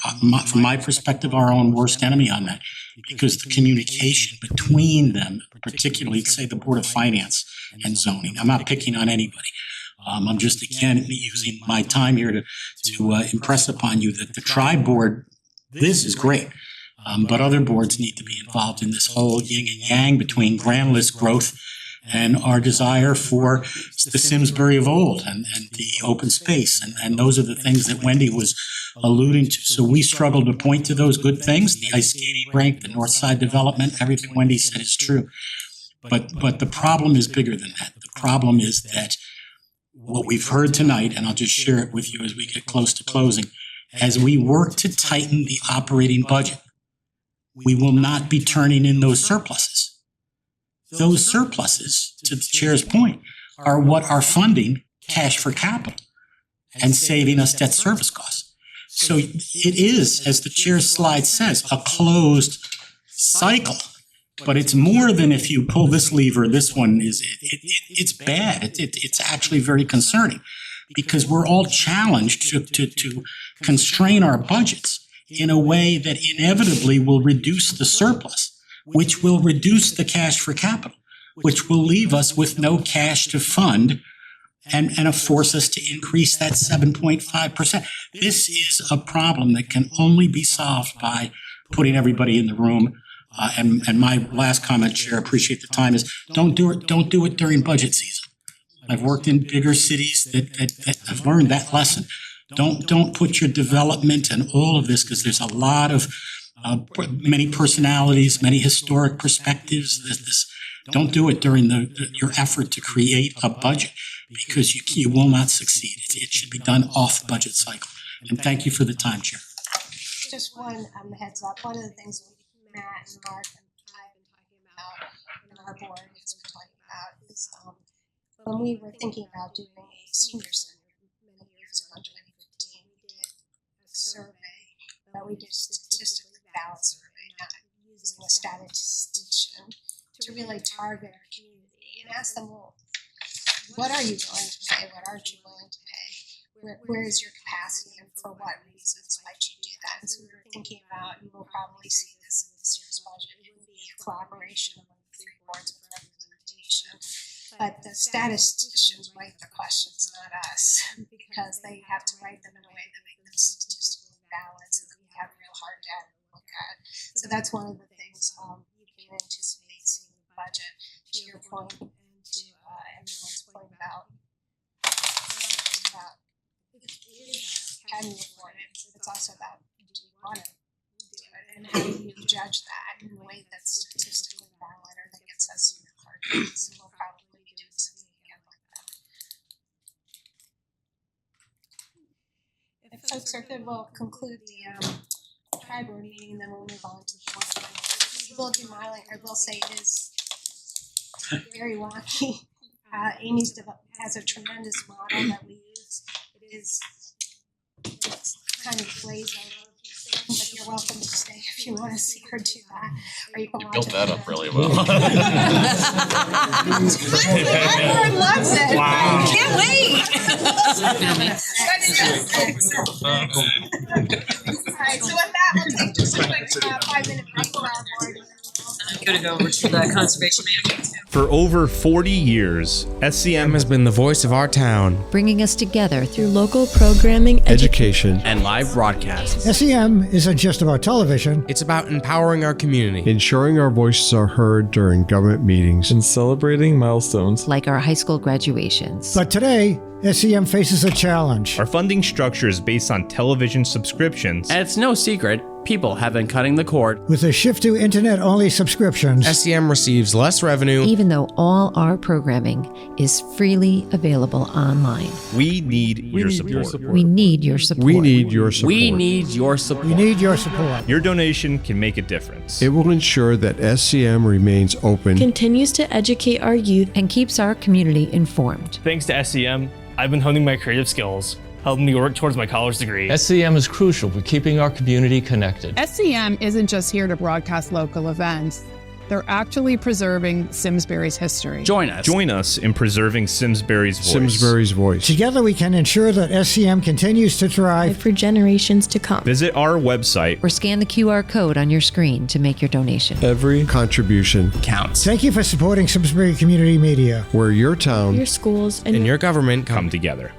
from my perspective, our own worst enemy on that, because the communication between them, particularly, say, the Board of Finance and zoning, I'm not picking on anybody. I'm just, again, using my time here to impress upon you that the tri board, this is great, but other boards need to be involved in this whole yin and yang between grand list growth and our desire for the Simsbury of old and the open space. And those are the things that Wendy was alluding to. So we struggle to point to those good things, the ice skating rink, the north side development, everything Wendy said is true. But the problem is bigger than that. The problem is that what we've heard tonight, and I'll just share it with you as we get close to closing, as we work to tighten the operating budget, we will not be turning in those surpluses. Those surpluses, to the chair's point, are what are funding cash for capital and saving us debt service costs. So it is, as the chair's slide says, a closed cycle. But it's more than if you pull this lever, this one it's bad. It's actually very concerning because we're all challenged to constrain our budgets in a way that inevitably will reduce the surplus, which will reduce the cash for capital, which will leave us with no cash to fund and force us to increase that 7.5%. This is a problem that can only be solved by putting everybody in the room. And my last comment, Chair, appreciate the time, is don't do it during budget season. I've worked in bigger cities that have learned that lesson. Don't put your development and all of this, because there's a lot of many personalities, many historic perspectives. Don't do it during your effort to create a budget, because you will not succeed. It should be done off the budget cycle. And thank you for the time, Chair. Just one heads up. One of the things Matt and Mark and I have been talking about in our board has been talking about is when we were thinking about doing a senior center many years ago in 2015, we did a survey that we did statistically balanced survey, not using a statistician, to really target our community and ask them, well, what are you willing to pay? What aren't you willing to pay? Where is your capacity and for what reasons might you do that? And so we were thinking about, you will probably see this in this year's budget, it would be a collaboration among the three boards with representation. But the statisticians write the questions, not us, because they have to write them in a way that makes them statistically balanced, and we have real hard data to look at. So that's one of the things you can anticipate seeing in the budget. To your point, and to everyone's point about can you afford it? It's also about, do you want to do it? And how do you judge that in a way that's statistically valid or that gets us in the target? So we'll probably be doing something again like that. If folks are good, we'll conclude the tri-board meeting, then we'll move on to the board meeting. We'll do Miley. I will say it is very wonky. Amy's has a tremendous model that we use. It's kind of glazed over, but you're welcome to stay if you want to see her do that. Or you can watch Built it that later. up really well. Everyone loves it. Wow. Can't wait. All right, so with that, we'll take just a quick 5-minute break for our board. I'm gonna go over to the conservation meeting. For over 40 years, SCM has been the voice of our town, bringing us together through local programming, education, and live broadcasts. SCM isn't just about television. It's about empowering our community, ensuring our voices are heard during government meetings, and celebrating milestones like our high school graduations. But today, SCM faces a challenge. Our funding structure is based on television subscriptions, and it's no secret People have been cutting the cord. With a shift to internet-only subscriptions, SEM receives less revenue. Even though all our programming is freely available online. We need your support. We need your support. We need your support. We need your support. we need your support. Your donation can make a difference. It will ensure that SCM remains open, continues to educate our youth, and keeps our community informed. Thanks to SEM, I've been honing my creative skills, helping me work towards my college degree. SEM is crucial for keeping our community connected. SEM isn't just here to broadcast local events. They're actually preserving Simsbury's history. Join us. Join us in preserving Simsbury's voice. Simsbury's voice. Together we can ensure that SCM continues to thrive for generations to come. Visit our website or scan the QR code on your screen to make your donation. Every contribution counts. Thank you for supporting Simsbury Community Media, where your town, your schools, and your government come together.